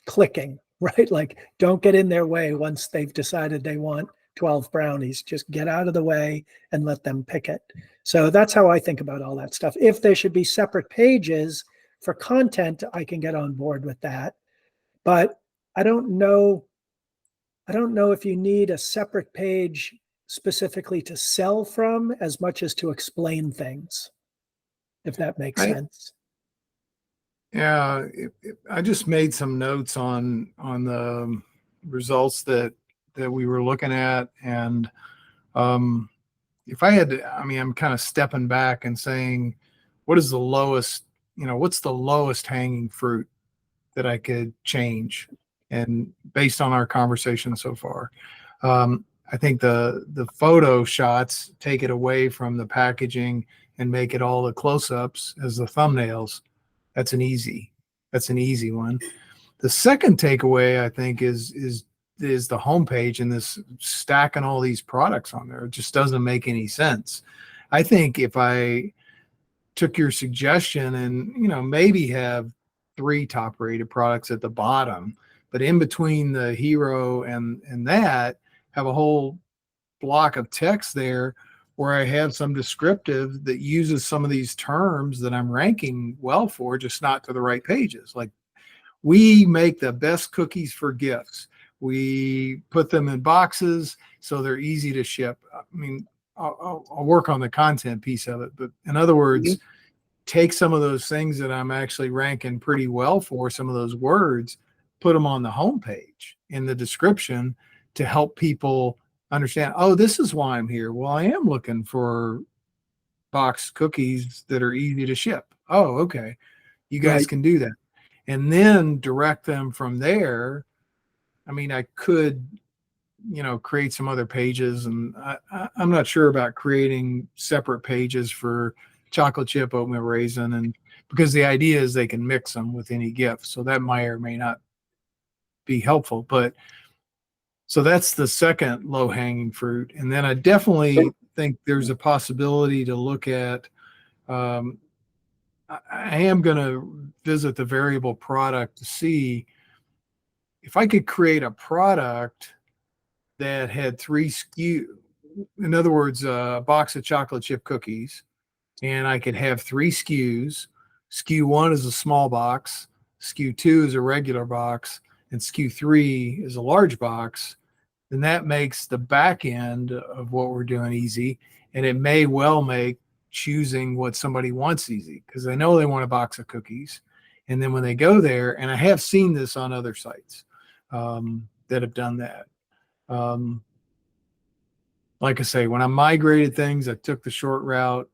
clicking, right? Like, don't get in their way once they've decided they want 12 brownies. Just get out of the way and let them pick it. So that's how I think about all that stuff. If there should be separate pages for content, I can get on board with that. But I don't know if you need a separate page specifically to sell from as much as to explain things, if that makes sense. Yeah, I just made some notes on the results that we were looking at, and if I had to, I'm kind of stepping back and saying, what is the lowest, what's the lowest hanging fruit that I could change? And based on our conversation so far, I think the photo shots, take it away from the packaging and make it all the close-ups as the thumbnails. That's an easy one. The second takeaway, I think, is the homepage and this stacking all these products on there. It just doesn't make any sense. I think if I took your suggestion and maybe have 3 top rated products at the bottom, but in between the hero and that, have a whole block of text there where I have some descriptive that uses some of these terms that I'm ranking well for, just not to the right pages. Like We make the best cookies for gifts. We put them in boxes so they're easy to ship. I mean, I'll work on the content piece of it, but in other words, take some of those things that I'm actually ranking pretty well for, some of those words, put them on the homepage in the description to help people understand, oh, this is why I'm here. Well, I am looking for boxed cookies that are easy to ship. Oh, okay. You guys Right. can do that. And then direct them from there. I mean, I could, create some other pages, and I'm not sure about creating separate pages for chocolate chip, oatmeal raisin, and because the idea is they can mix them with any gift. So that may or may not be helpful. But so that's the second low hanging fruit. And then I definitely think there's a possibility to look at, I am going to visit the variable product to see if I could create a product that had 3 SKU. In other words, a box of chocolate chip cookies, and I could have 3 SKUs. SKU 1 is a small box, SKU 2 is a regular box, and SKU 3 is a large box. Then that makes the back end of what we're doing easy, and it may well make choosing what somebody wants easy, because they know they want a box of cookies. And then when they go there, and I have seen this on other sites that have done that. Like I say, when I migrated things, I took the short route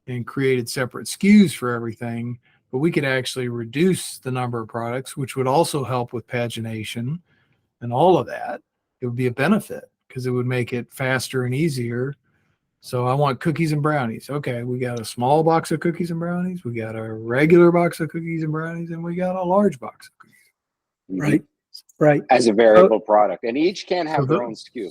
and created separate SKUs for everything, but we could actually reduce the number of products, which would also help with pagination and all of that. It would be a benefit because it would make it faster and easier. So I want cookies and brownies. Okay, we got a small box of cookies and brownies, we got a regular box of cookies and brownies, and we got a large box of cookies. Right. Right. As a variable product, and each can have their own SKU.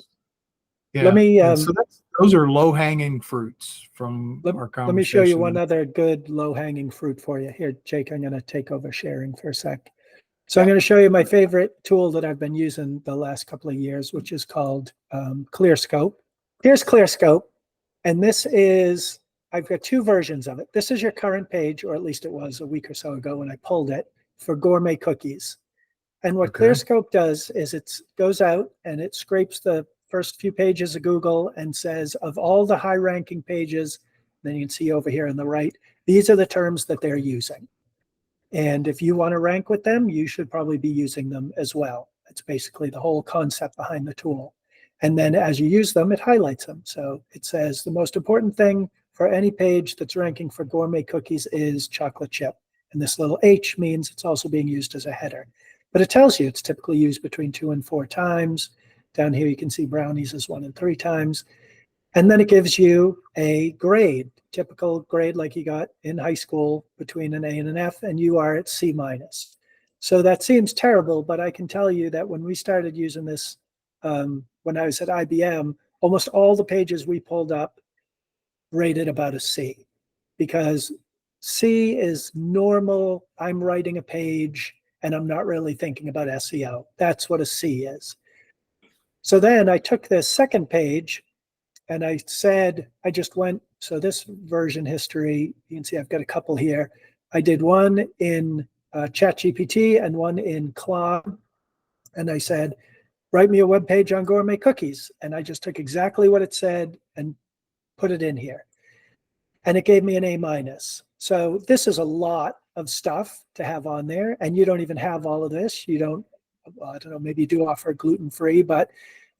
Yeah. Let me so those are low hanging fruits from our conversation. Let me show you one other good low hanging fruit for you. Here, Jake, I'm going to take over sharing for a sec. So I'm going to show you my favorite tool that I've been using the last couple of years, which is called Clearscope. Here's Clearscope. And this is, I've got 2 versions of it. This is your current page, or at least it was a week or so ago when I pulled it, for gourmet cookies. And what Clearscope does is it goes out and it scrapes the first few pages of Google and says, of all the high ranking pages, then you can see over here on the right, these are the terms that they're using. And if you want to rank with them, you should probably be using them as well. It's basically the whole concept behind the tool. And then as you use them, it highlights them. So it says the most important thing for any page that's ranking for gourmet cookies is chocolate chip. And this little H means it's also being used as a header. But it tells you it's typically used between 2 and 4 times. Down here, you can see brownies as 1 and 3 times. And then it gives you a grade, typical grade like you got in high school between an A and an F, and you are at C-. So that seems terrible, but I can tell you that when we started using this, when I was at IBM, almost all the pages we pulled up rated about a C, because C is normal. I'm writing a page and I'm not really thinking about SEO. That's what a C is. So then I took this second page and I said, I just went, so this version history, you can see I've got a couple here. I did one in ChatGPT and one in Claude. And I said, write me a web page on gourmet cookies. And I just took exactly what it said and put it in here. And it gave me an A-. So this is a lot of stuff to have on there. And you don't even have all of this. You don't, well, I don't know, maybe you do offer gluten-free, but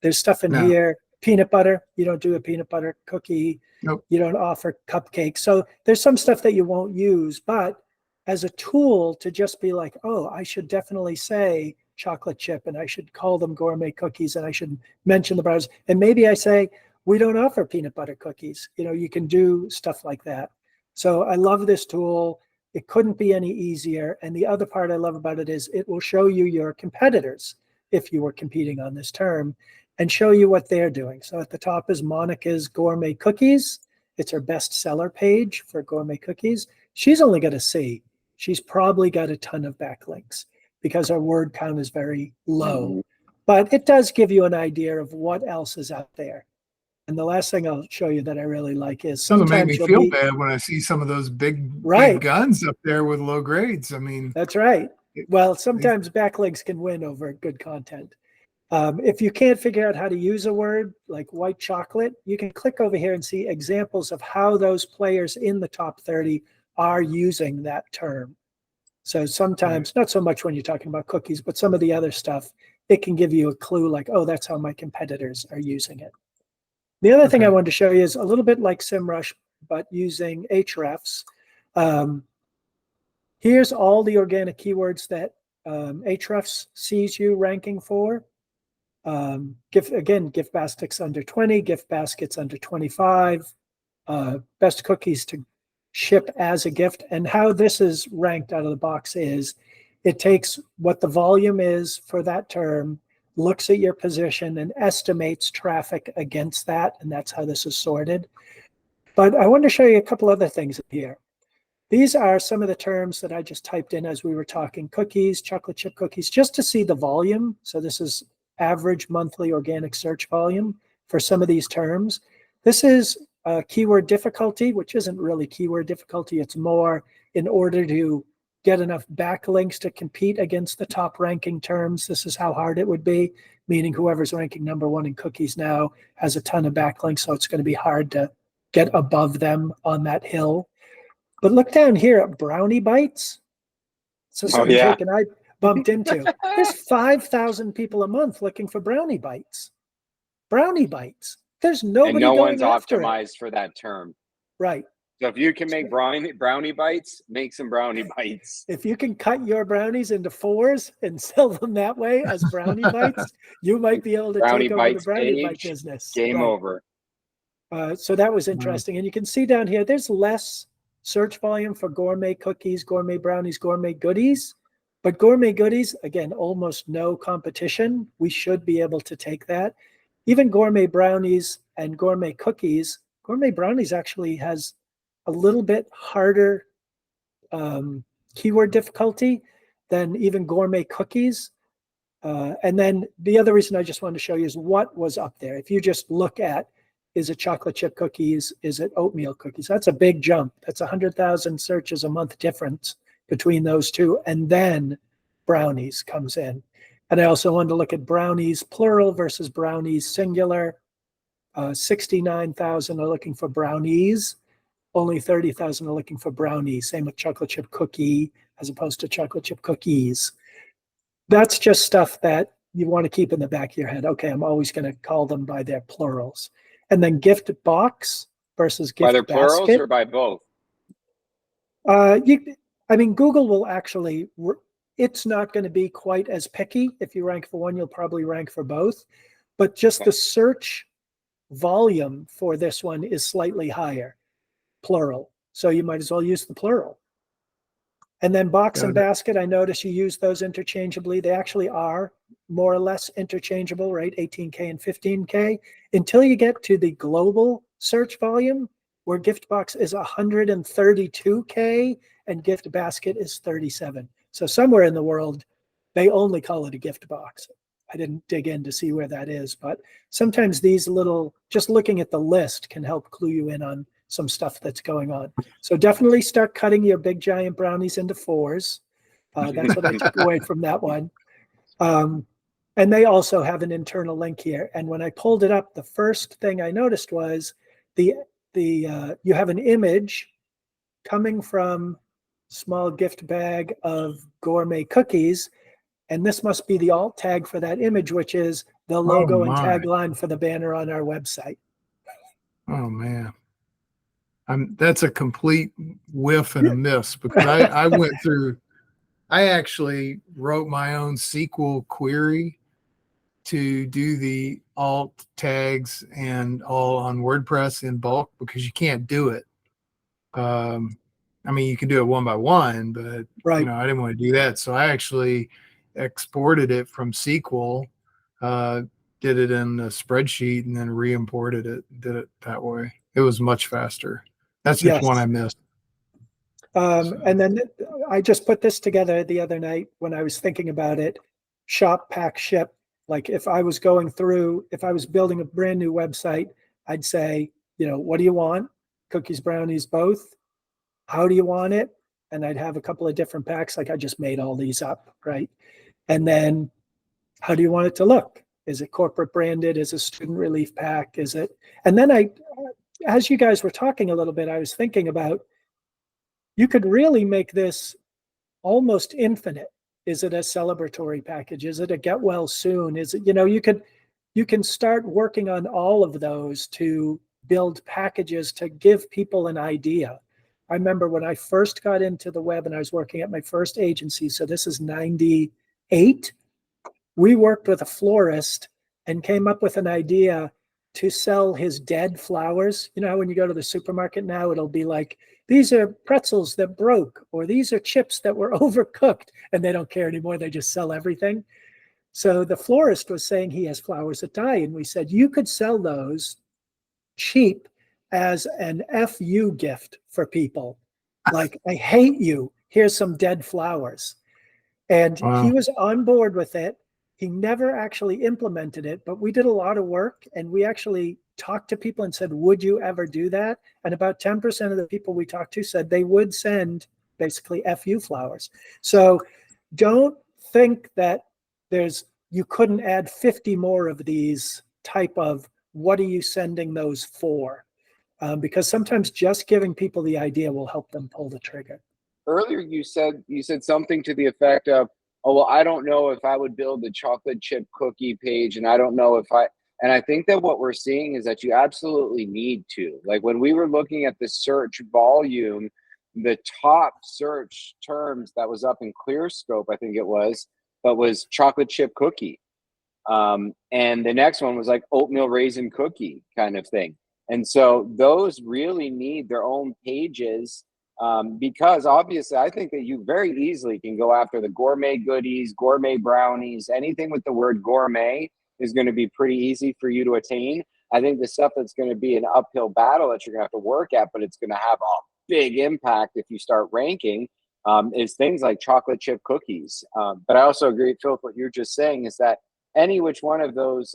there's stuff in here. Peanut butter, you don't do a peanut butter cookie. Nope. You don't offer cupcakes. So there's some stuff that you won't use, but as a tool to just be like, oh, I should definitely say chocolate chip and I should call them gourmet cookies and I should mention the browsers. And maybe I say, we don't offer peanut butter cookies. You know, you can do stuff like that. So I love this tool. It couldn't be any easier. And the other part I love about it is it will show you your competitors if you were competing on this term and show you what they're doing. So at the top is Monica's Gourmet Cookies. It's her bestseller page for gourmet cookies. She's only got a C. She's probably got a ton of backlinks because our word count is very low. But it does give you an idea of what else is out there. And the last thing I'll show you that I really like is doesn't make me feel be, bad when I see some of those big right, big guns up there with low grades. I mean, that's right. Well, sometimes backlinks can win over good content. If you can't figure out how to use a word like white chocolate, you can click over here and see examples of how those players in the top 30 are using that term. So sometimes, not so much when you're talking about cookies, but some of the other stuff, it can give you a clue like, oh, that's how my competitors are using it. The other thing I wanted to show you is a little bit like SEMRush, but using ahrefs. Here's all the organic keywords that ahrefs sees you ranking for. Gift baskets under 20, gift baskets under 25, best cookies to ship as a gift. And how this is ranked out of the box is it takes what the volume is for that term, looks at your position and estimates traffic against that. And that's how this is sorted. But I wanted to show you a couple other things here. These are some of the terms that I just typed in as we were talking: cookies, chocolate chip cookies, just to see the volume. So this is average monthly organic search volume for some of these terms. This is keyword difficulty, which isn't really keyword difficulty. It's more in order to get enough backlinks to compete against the top ranking terms. This is how hard it would be, meaning whoever's ranking number one in cookies now has a ton of backlinks, so it's going to be hard to get above them on that hill. But look down here at brownie bites. So something Jake and I bumped into. There's 5,000 people a month looking for brownie bites. Brownie bites. There's nobody and no going one's after optimized it. for that term. Right. So if you can make brownie bites, make some brownie bites. If you can cut your brownies into 4s and sell them that way as brownie bites, you might be able to take over the brownie bite business. Game over. So that was interesting. And you can see down here, there's less search volume for gourmet cookies, gourmet brownies, gourmet goodies. But gourmet goodies, again, almost no competition. We should be able to take that. Even gourmet brownies and gourmet cookies, gourmet brownies actually has a little bit harder keyword difficulty than even gourmet cookies. And then the other reason I just wanted to show you is what was up there. If you just look at, is it chocolate chip cookies? Is it oatmeal cookies? That's a big jump. That's 100,000 searches a month difference between those two. And then brownies comes in. And I also wanted to look at brownies plural versus brownies singular. 69,000 are looking for brownies. Only 30,000 are looking for brownies. Same with chocolate chip cookie as opposed to chocolate chip cookies. That's just stuff that you want to keep in the back of your head. Okay, I'm always going to call them by their plurals. And then gift box versus gift basket. By their plurals or by both? Google will actually, it's not going to be quite as picky. If you rank for one, you'll probably rank for both. But just the search volume for this one is slightly higher, plural. So you might as well use the plural. And then box and basket, I notice you use those interchangeably. They actually are more or less interchangeable, right? 18K and 15K, until you get to the global search volume, where gift box is 132K and gift basket is 37. So somewhere in the world, they only call it a gift box. I didn't dig in to see where that is, but sometimes these little, just looking at the list can help clue you in on some stuff that's going on. So definitely start cutting your big giant brownies into 4s. That's what I took away from that one. And they also have an internal link here. And when I pulled it up, the first thing I noticed was you have an image coming from small gift bag of gourmet cookies. And this must be the alt tag for that image, which is the logo and tagline for the banner on our website. Oh, man. That's a complete whiff and a miss, because I went through, I actually wrote my own SQL query to do the alt tags and all on WordPress in bulk, because you can't do it. You can do it one by one, but I didn't want to do that. So I actually exported it from SQL, did it in a spreadsheet, and then re-imported it, did it that way. It was much faster. That's just one I missed. And then I just put this together the other night when I was thinking about it. Shop, pack, ship. Like if I was building a brand new website, I'd say, what do you want? Cookies, brownies, both. How do you want it? and I'd have a couple of different packs. Like I just made all these up, right? And then how do you want it to look? Is it corporate branded? Is it student relief pack? Is it? And then as you guys were talking a little bit, I was thinking about, you could really make this almost infinite. Is it a celebratory package? Is it a get well soon? Is it, you can start working on all of those to build packages to give people an idea. I remember when I first got into the web and I was working at my first agency, so this is 98, we worked with a florist and came up with an idea to sell his dead flowers. You know how when you go to the supermarket now, it'll be like, these are pretzels that broke, or these are chips that were overcooked, and they don't care anymore. They just sell everything. So the florist was saying he has flowers that die. And we said, you could sell those cheap as an FU gift for people. Like, I hate you. Here's some dead flowers. And he was on board with it. He never actually implemented it, but we did a lot of work, and we actually talked to people and said, would you ever do that? And about 10% of the people we talked to said they would send basically FU flowers. So don't think that you couldn't add 50 more of these type of, what are you sending those for? Because sometimes just giving people the idea will help them pull the trigger. Earlier, you said something to the effect of, oh, well, I don't know if I would build the chocolate chip cookie page, and I don't know if and I think that what we're seeing is that you absolutely need to. Like when we were looking at the search volume, the top search terms that was up in Clearscope, I think it was, but was chocolate chip cookie. And the next one was like oatmeal raisin cookie kind of thing. And so those really need their own pages, because obviously I think that you very easily can go after the gourmet goodies, gourmet brownies, anything with the word gourmet is going to be pretty easy for you to attain. I think the stuff that's going to be an uphill battle that you're going to have to work at, but it's going to have a big impact if you start ranking, is things like chocolate chip cookies. But I also agree, Phil, what you're just saying is that any which one of those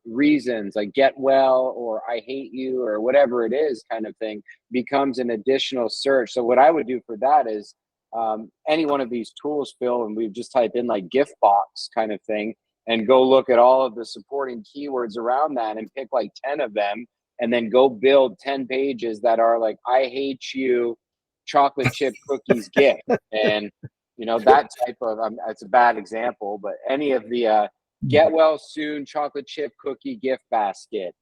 reasons, like get well or I hate you or whatever it is kind of thing, becomes an additional search. So what I would do for that is any one of these tools, Phil, and we've just type in like gift box kind of thing and go look at all of the supporting keywords around that and pick like 10 of them, and then go build 10 pages that are like, I hate you, chocolate chip cookies gift. And, that type of, it's a bad example, but any of the get well soon chocolate chip cookie gift basket,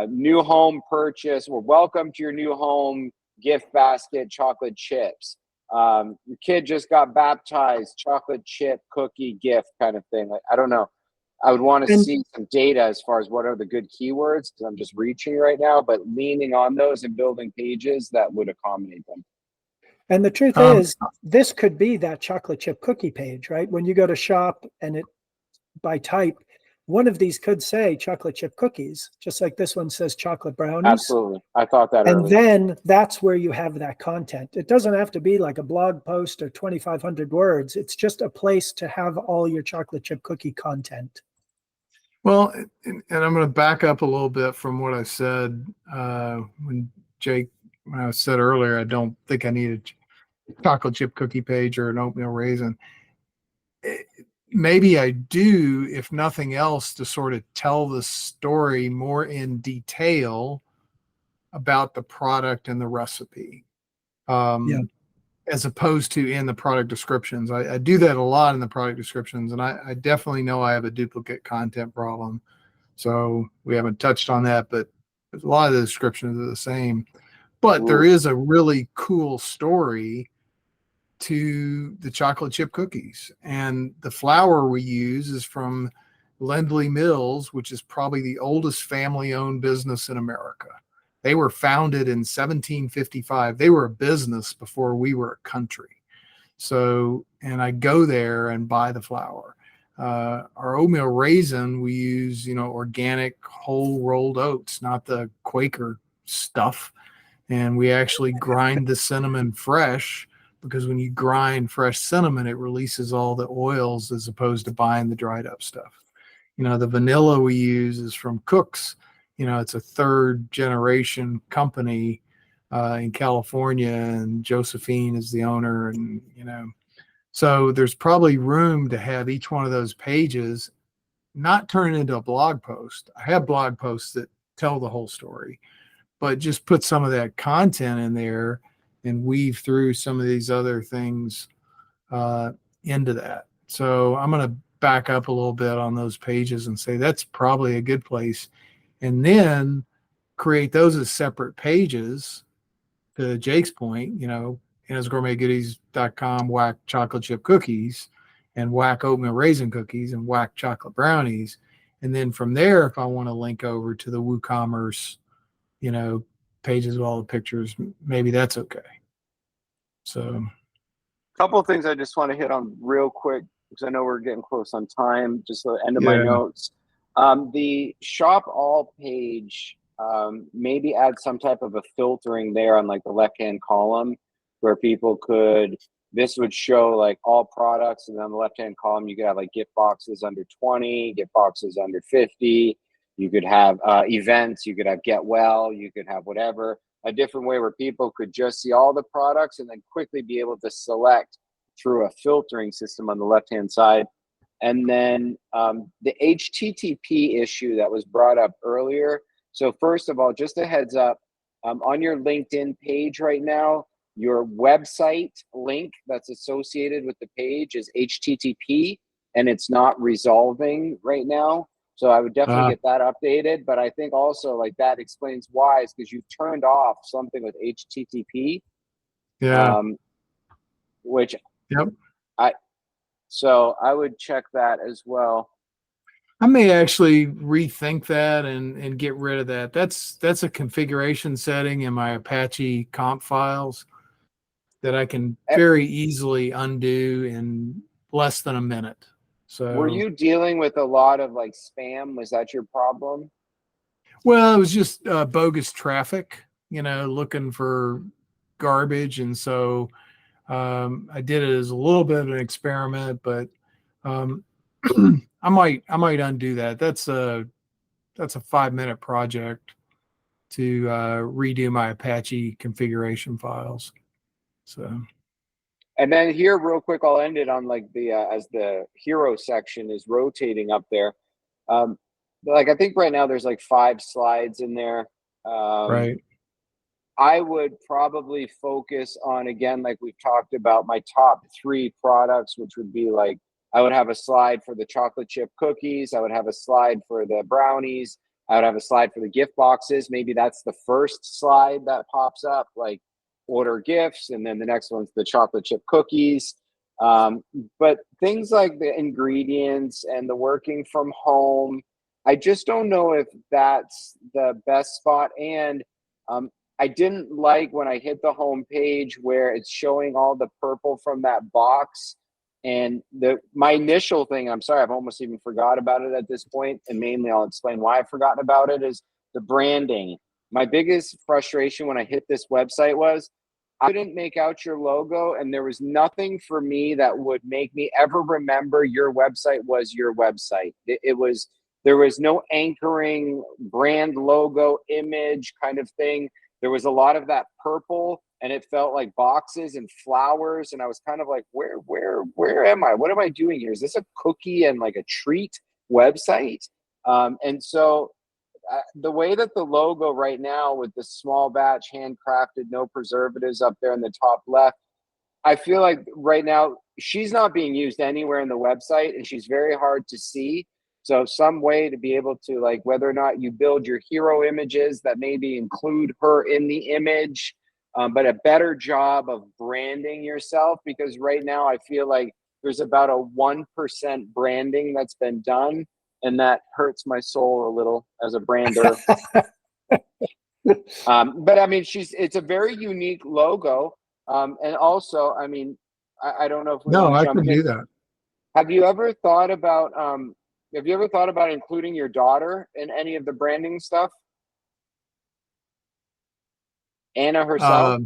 new home purchase, or welcome to your new home gift basket chocolate chips. Your kid just got baptized, chocolate chip cookie gift kind of thing. Like, I don't know. I would want to see some data as far as what are the good keywords, because I'm just reaching right now, but leaning on those and building pages that would accommodate them. And the truth is, this could be that chocolate chip cookie page, right? When you go to shop and by type, one of these could say chocolate chip cookies, just like this one says chocolate brownies. Absolutely. I thought that and earlier. Then that's where you have that content. It doesn't have to be like a blog post or 2,500 words. It's just a place to have all your chocolate chip cookie content. Well, and I'm going to back up a little bit from what I said when I said earlier, I don't think I need a chocolate chip cookie page or an oatmeal raisin. Maybe I do, if nothing else, to sort of tell the story more in detail about the product and the recipe, as opposed to in the product descriptions. I do that a lot in the product descriptions, and I definitely know I have a duplicate content problem. So we haven't touched on that, but a lot of the descriptions are the same. But there is a really cool story to the chocolate chip cookies, and the flour we use is from Lindley Mills, which is probably the oldest family-owned business in America. They were founded in 1755. They were a business before we were a country. So, and I go there and buy the flour. Our oatmeal raisin, we use, organic whole rolled oats, not the Quaker stuff. And we actually grind the cinnamon fresh, because when you grind fresh cinnamon, it releases all the oils as opposed to buying the dried up stuff. The vanilla we use is from Cook's. It's a third generation company in California, and Josephine is the owner, and so there's probably room to have each one of those pages not turn into a blog post. I have blog posts that tell the whole story, but just put some of that content in there and weave through some of these other things into that. So I'm going to back up a little bit on those pages and say that's probably a good place. And then create those as separate pages. To Jake's point, gourmetgoodies.com, whack chocolate chip cookies and whack oatmeal raisin cookies and whack chocolate brownies. And then from there, if I want to link over to the WooCommerce, pages with all the pictures, maybe that's okay. So couple of things I just want to hit on real quick, because I know we're getting close on time, just the end of my notes. The shop all page, maybe add some type of a filtering there on like the left-hand column where people this would show like all products, and on the left-hand column, you could have like gift boxes under 20, gift boxes under 50. You could have events, you could have get well, you could have whatever, a different way where people could just see all the products and then quickly be able to select through a filtering system on the left-hand side. And then the HTTP issue that was brought up earlier. So first of all, just a heads up, on your LinkedIn page right now, your website link that's associated with the page is HTTP, and it's not resolving right now. So I would definitely get that updated. But I think also like that explains why, is because you turned off something with HTTP. Yeah. Which yep. So I would check that as well. I may actually rethink that and get rid of that. That's a configuration setting in my Apache comp files that I can very easily undo in less than a minute. So were you dealing with a lot of like spam? Was that your problem? Well, it was just bogus traffic, looking for garbage. And so I did it as a little bit of an experiment, but I might undo that. That's a 5-minute project to redo my Apache configuration files. So, and then here real quick, I'll end it on like the as the hero section is rotating up there. Like I think right now there's like 5 slides in there. right. I would probably focus on, again, like we've talked about, my top 3 products, which would be like, I would have a slide for the chocolate chip cookies. I would have a slide for the brownies. I would have a slide for the gift boxes. Maybe that's the first slide that pops up, like order gifts. And then the next one's the chocolate chip cookies. But things like the ingredients and the working from home, I just don't know if that's the best spot. And I didn't like when I hit the home page where it's showing all the purple from that box. And my initial thing, I'm sorry, I've almost even forgot about it at this point, and mainly I'll explain why I've forgotten about it, is the branding. My biggest frustration when I hit this website was I couldn't make out your logo, and there was nothing for me that would make me ever remember your website was your website. There was no anchoring brand logo image kind of thing. There was a lot of that purple, and it felt like boxes and flowers. And I was kind of like, where am I? What am I doing here? Is this a cookie and like a treat website? And so the way that the logo right now with the small batch, handcrafted, no preservatives up there in the top left, I feel like right now she's not being used anywhere in the website, and she's very hard to see. So some way to be able to, like, whether or not you build your hero images that maybe include her in the image, but a better job of branding yourself, because right now I feel like there's about a 1% branding that's been done, and that hurts my soul a little as a brander. But I mean, it's a very unique logo. And also, I mean, I don't know if we want to jump in. do that. Have you ever thought about including your daughter in any of the branding stuff? Anna herself?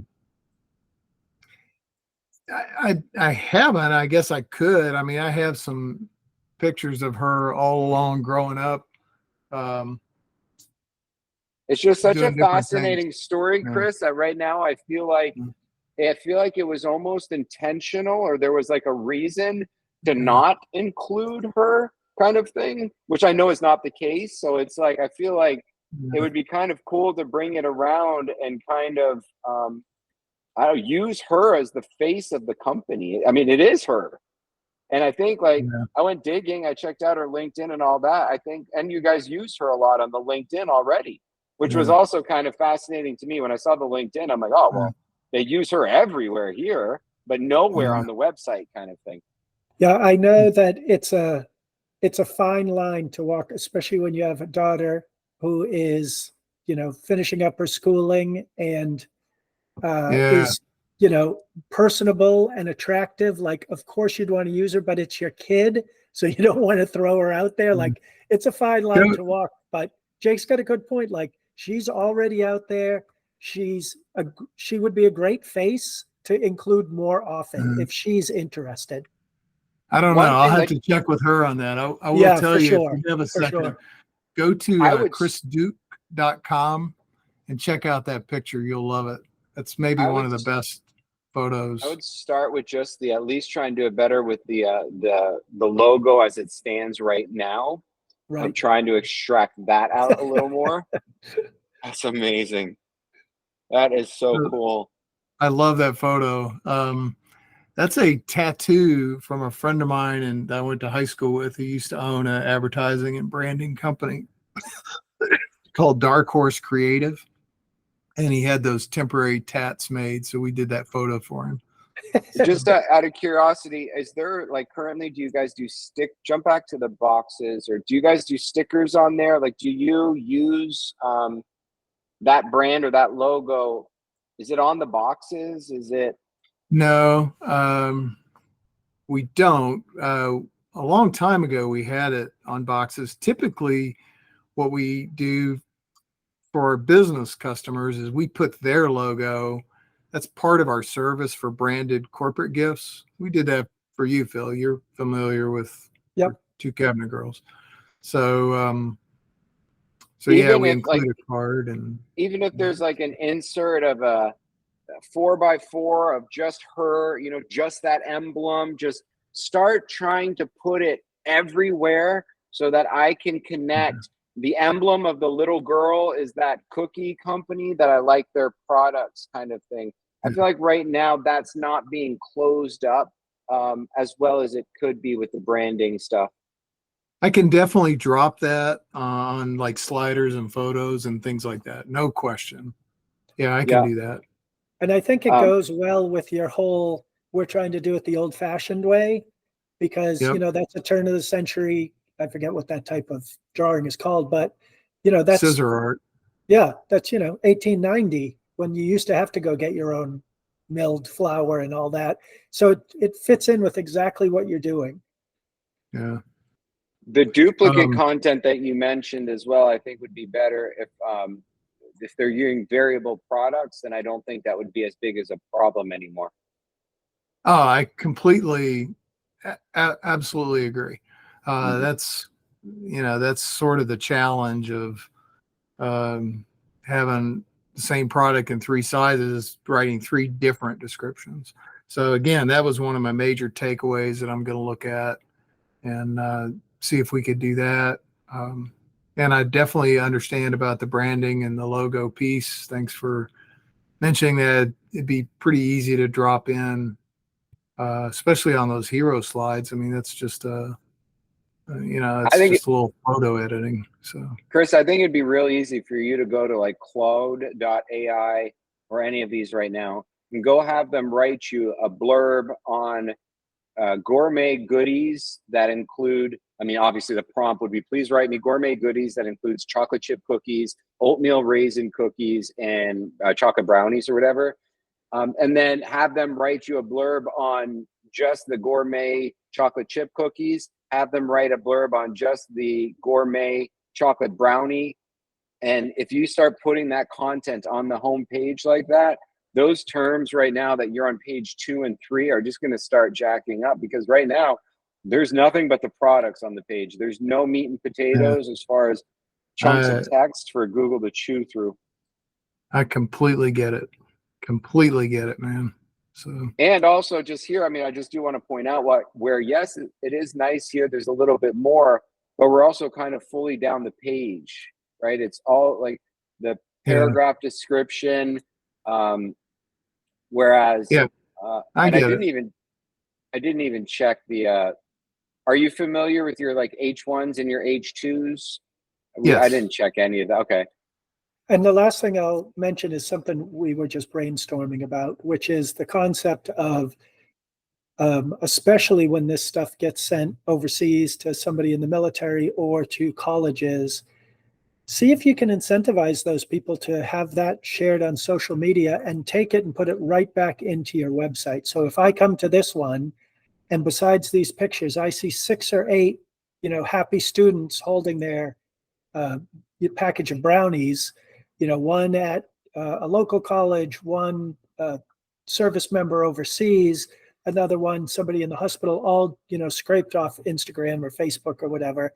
I haven't. I guess I could. I mean, I have some pictures of her all along growing up. It's just such a doing different things. fascinating story, Yeah. Chris, that right now I feel like it was almost intentional, or there was like a reason to not include her, kind of thing, which I know is not the case. So it's like, I feel like it would be kind of cool to bring it around and kind of, I don't use her as the face of the company. I mean, it is her. And I think like I went digging, I checked out her LinkedIn and all that. I think, and you guys use her a lot on the LinkedIn already, which was also kind of fascinating to me. When I saw the LinkedIn, I'm like, oh, well, they use her everywhere here, but nowhere on the website, kind of thing. Yeah, I know that it's a fine line to walk, especially when you have a daughter who is, finishing up her schooling and is, personable and attractive. Like, of course you'd want to use her, but it's your kid, so you don't want to throw her out there. Like, it's a fine line to walk. But Jake's got a good point. Like, she's already out there. She would be a great face to include more often if she's interested. I don't know. I'll have to check with her on that. I will tell you, if you have a second, go to chrisduke.com and check out that picture. You'll love it. That's maybe one of the best photos. I would start with just at least try and do it better with the logo as it stands right now. Right. I'm trying to extract that out a little more. That's amazing. That is so cool. I love that photo. That's a tattoo from a friend of mine and that I went to high school with, who used to own an advertising and branding company called Dark Horse Creative. And he had those temporary tats made. So we did that photo for him. Just out of curiosity, is there, like, currently, do you guys do jump back to the boxes, or do you guys do stickers on there? Like, do you use that brand or that logo? Is it on the boxes? Is it? No, we don't. A long time ago, we had it on boxes. Typically, what we do for our business customers is we put their logo. That's part of our service for branded corporate gifts. We did that for you, Phil. You're familiar with Two Cabinet Girls. So, we include a card. And even if there's like an insert of a 4x4 of just her, just that emblem, just start trying to put it everywhere so that I can connect. The emblem of the little girl is that cookie company that I like their products, kind of thing. I feel like right now that's not being closed up as well as it could be with the branding stuff. I can definitely drop that on like sliders and photos and things like that. No question. Yeah, I can do that. And I think it goes well with your whole, we're trying to do it the old fashioned way, because, that's a turn of the century. I forget what that type of drawing is called, but, that's scissor art. Yeah. That's, 1890, when you used to have to go get your own milled flour and all that. So it fits in with exactly what you're doing. Yeah. The duplicate content that you mentioned as well, I think would be better if they're using variable products, then I don't think that would be as big as a problem anymore. Oh, I completely, absolutely agree. That's sort of the challenge of having the same product in 3 sizes, writing 3 different descriptions. So again, that was one of my major takeaways that I'm going to look at and see if we could do that. And I definitely understand about the branding and the logo piece. Thanks for mentioning that. It'd be pretty easy to drop in, especially on those hero slides. I mean, that's just it's just a little photo editing. So, Chris, I think it'd be real easy for you to go to like claude.ai or any of these right now and go have them write you a blurb on gourmet goodies that include, obviously the prompt would be, please write me gourmet goodies that includes chocolate chip cookies, oatmeal raisin cookies, and chocolate brownies or whatever. And then have them write you a blurb on just the gourmet chocolate chip cookies, have them write a blurb on just the gourmet chocolate brownie. And if you start putting that content on the home page like that, those terms right now that you're on page 2 and 3 are just going to start jacking up, because right now there's nothing but the products on the page. There's no meat and potatoes as far as chunks of text for Google to chew through. I completely get it. Completely get it, man. So, and also just here, I mean, I just do want to point out where yes, it is nice here. There's a little bit more, but we're also kind of fully down the page, right? It's all like the paragraph description. Whereas, I didn't even check the. Are you familiar with your like H1s and your H2s? Yes. I didn't check any of that. Okay. And the last thing I'll mention is something we were just brainstorming about, which is the concept of, especially when this stuff gets sent overseas to somebody in the military or to colleges, see if you can incentivize those people to have that shared on social media and take it and put it right back into your website. So if I come to this one, and besides these pictures, I see 6 or 8, happy students holding their package of brownies, one at a local college, one service member overseas, another one, somebody in the hospital, all, scraped off Instagram or Facebook or whatever.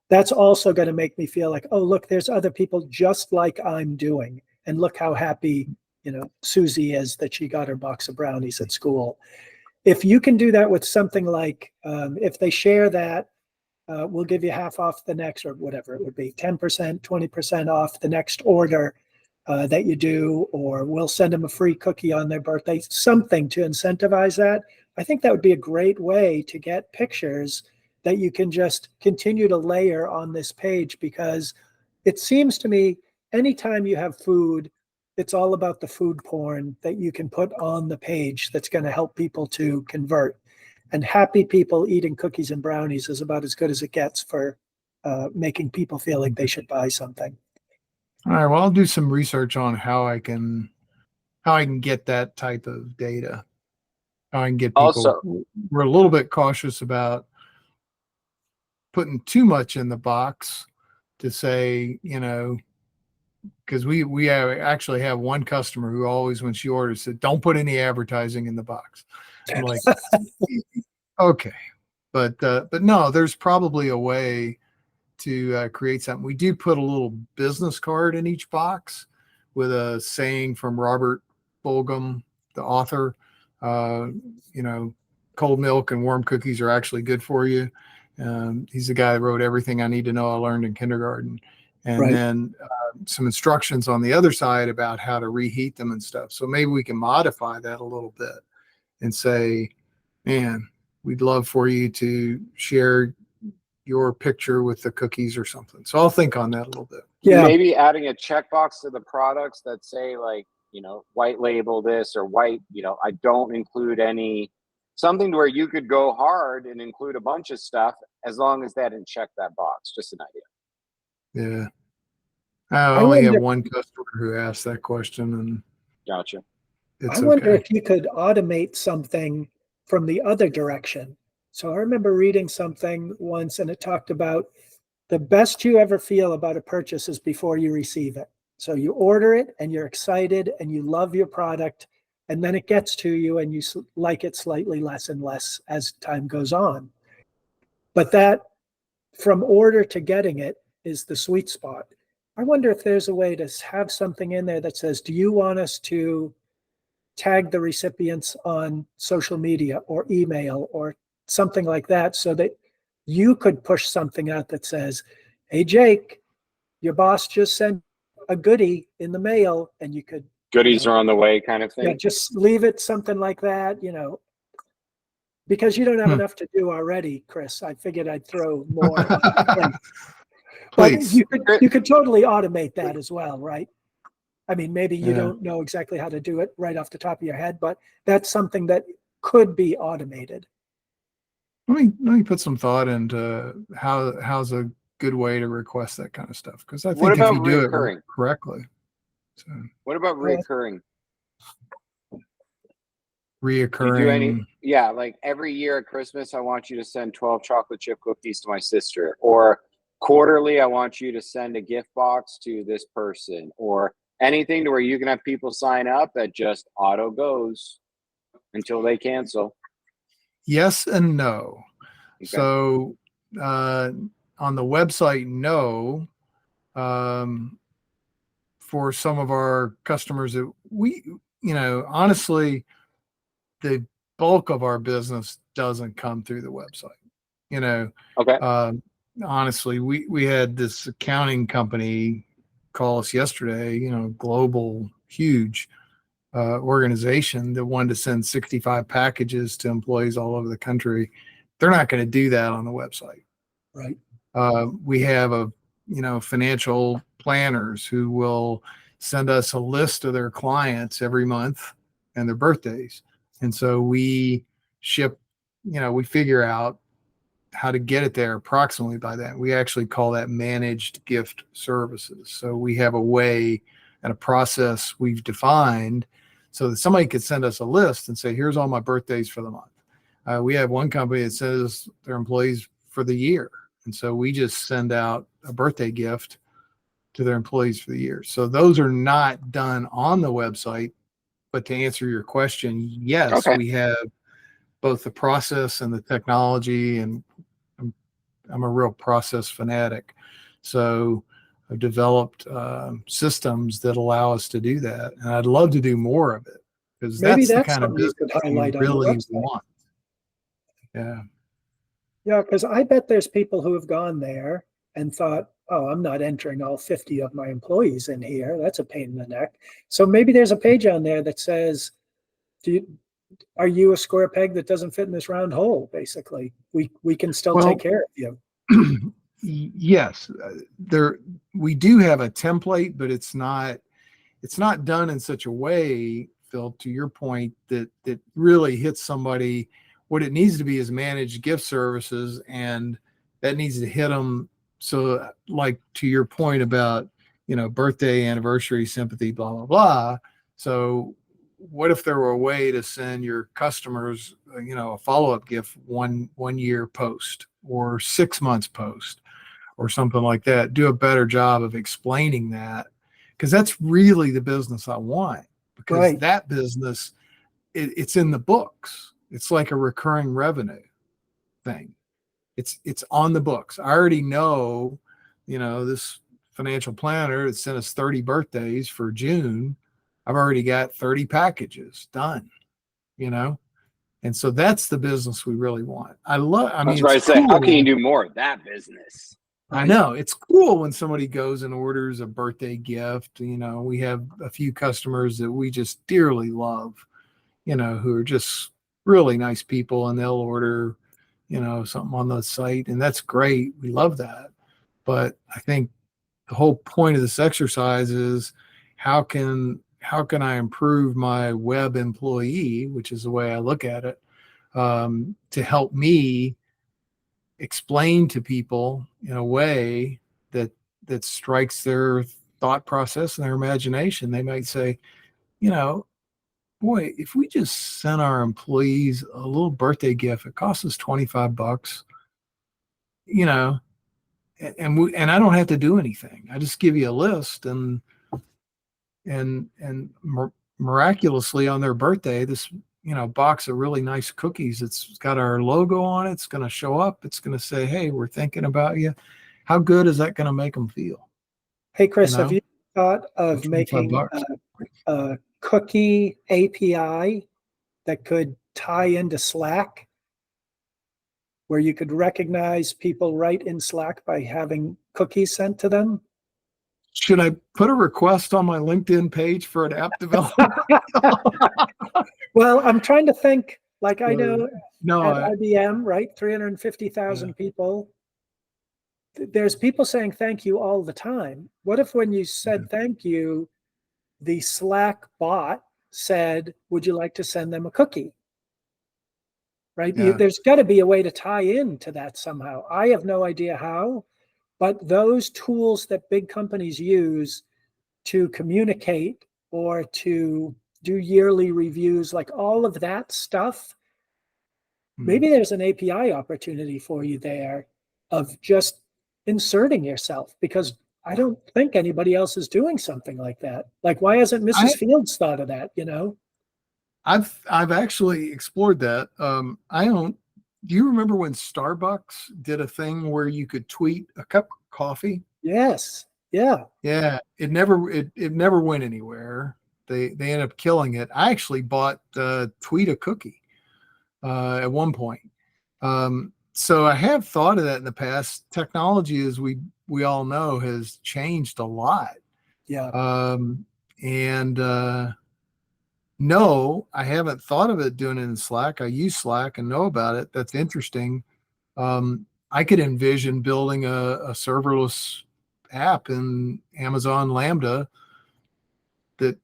That's also going to make me feel like, oh, look, there's other people just like I'm doing. And look how happy, Susie is that she got her box of brownies at school. If you can do that with something like, if they share that, we'll give you half off the next, or whatever it would be, 10%, 20% off the next order that you do, or we'll send them a free cookie on their birthday, something to incentivize that. I think that would be a great way to get pictures that you can just continue to layer on this page, because it seems to me anytime you have food, it's all about the food porn that you can put on the page that's going to help people to convert. And happy people eating cookies and brownies is about as good as it gets for making people feel like they should buy something. All right. Well, I'll do some research on how I can get that type of data. How I can get people. Also, we're a little bit cautious about putting too much in the box to say, because we actually have one customer who always, when she orders, said, "Don't put any advertising in the box." I'm like, okay, but no, there's probably a way to create something. We do put a little business card in each box with a saying from Robert Fulghum, the author. Cold milk and warm cookies are actually good for you. He's the guy that wrote Everything I Need to Know I Learned in Kindergarten. And then some instructions on the other side about how to reheat them and stuff. So maybe we can modify that a little bit and say, man, we'd love for you to share your picture with the cookies or something. So I'll think on that a little bit. Yeah. Maybe adding a checkbox to the products that say like, white label this, or white, I don't include something where you could go hard and include a bunch of stuff as long as that didn't check that box. Just an idea. Yeah. I only have one customer who asked that question, and gotcha. I wonder if you could automate something from the other direction. So I remember reading something once, and it talked about the best you ever feel about a purchase is before you receive it. So you order it and you're excited and you love your product, and then it gets to you and you like it slightly less and less as time goes on. But that from order to getting it is the sweet spot. I wonder if there's a way to have something in there that says, do you want us to tag the recipients on social media or email or something like that, so that you could push something out that says, hey, Jake, your boss just sent a goodie in the mail, and you could. Goodies are on the way kind of thing. Yeah, just leave it something like that, because you don't have enough to do already, Chris. I figured I'd throw more on your plate. But you could totally automate that as well, right? I mean, maybe you don't know exactly how to do it right off the top of your head, but that's something that could be automated. Let me put some thought into how's a good way to request that kind of stuff, because I think if you do it correctly. So, what about reoccurring? Reoccurring. Like every year at Christmas, I want you to send 12 chocolate chip cookies to my sister, or quarterly, I want you to send a gift box to this person, or anything to where you can have people sign up that just auto goes until they cancel. Yes and no. Okay. So on the website, no, for some of our customers that we, honestly, the bulk of our business doesn't come through the website. Okay. Honestly, we had this accounting company call us yesterday, global, huge organization that wanted to send 65 packages to employees all over the country. They're not going to do that on the website. Right. We have financial planners who will send us a list of their clients every month and their birthdays. And so we ship, we figure out how to get it there approximately by that. We actually call that managed gift services. So we have a way and a process we've defined so that somebody could send us a list and say, here's all my birthdays for the month. We have one company that sends their employees for the year. And so we just send out a birthday gift to their employees for the year. So those are not done on the website. But to answer your question, yes, Okay. we have both the process and the technology, and I'm a real process fanatic. So I've developed systems that allow us to do that. And I'd love to do more of it because Maybe that's the that's kind of something you business could we highlight on the really website. want. Yeah. Yeah, because I bet there's people who have gone there and thought, oh, I'm not entering all 50 of my employees in here. That's a pain in the neck. So maybe there's a page on there that says, are you a square peg that doesn't fit in this round hole? Basically, we can still take care of you. Yes, we do have a template, but it's not done in such a way, Phil, to your point, that really hits somebody. What it needs to be is managed gift services, and that needs to hit them. So, like to your point about, birthday, anniversary, sympathy, blah, blah, blah. So what if there were a way to send your customers, a follow-up gift one year post or 6 months post or something like that? Do a better job of explaining that, because that's really the business I want, because Right. that business, it's in the books. It's like a recurring revenue thing. It's on the books. I already know, this financial planner that sent us 30 birthdays for June. I've already got 30 packages done, and so that's the business we really want. I mean, That's right. it's Say, cool. how can you do more of that business? I know it's cool when somebody goes and orders a birthday gift. We have a few customers that we just dearly love, who are just really nice people, and they'll order, something on the site, and that's great. We love that. But I think the whole point of this exercise is how can I improve my web employee, which is the way I look at it, to help me explain to people in a way that strikes their thought process and their imagination. They might say, boy, if we just sent our employees a little birthday gift, it costs us $25, and I don't have to do anything. I just give you a list, and miraculously on their birthday, this box of really nice cookies, it's got our logo on it, it's going to show up, it's going to say, hey, we're thinking about you. How good is that going to make them feel? Hey, Chris, have you thought of making a cookie API that could tie into Slack, where you could recognize people right in Slack by having cookies sent to them? Should I put a request on my LinkedIn page for an app developer? Well, I'm trying to think, like I know at IBM, right? 350,000 people. There's people saying thank you all the time. What if when you said thank you, the Slack bot said, would you like to send them a cookie? Right? Yeah. There's got to be a way to tie into that somehow. I have no idea how, but those tools that big companies use to communicate or to do yearly reviews, like all of that stuff, maybe there's an API opportunity for you there of just inserting yourself, because I don't think anybody else is doing something like that. Like, why hasn't Mrs. Fields thought of that, I've actually explored that. Do you remember when Starbucks did a thing where you could tweet a cup of coffee? Yes. Yeah. It never went anywhere. They ended up killing it. I actually bought Tweet a cookie at one point. So I have thought of that in the past. Technology, as we all know, has changed a lot. Yeah. And no, I haven't thought of it doing it in Slack. I use Slack and know about it. That's interesting. I could envision building a serverless app in Amazon Lambda that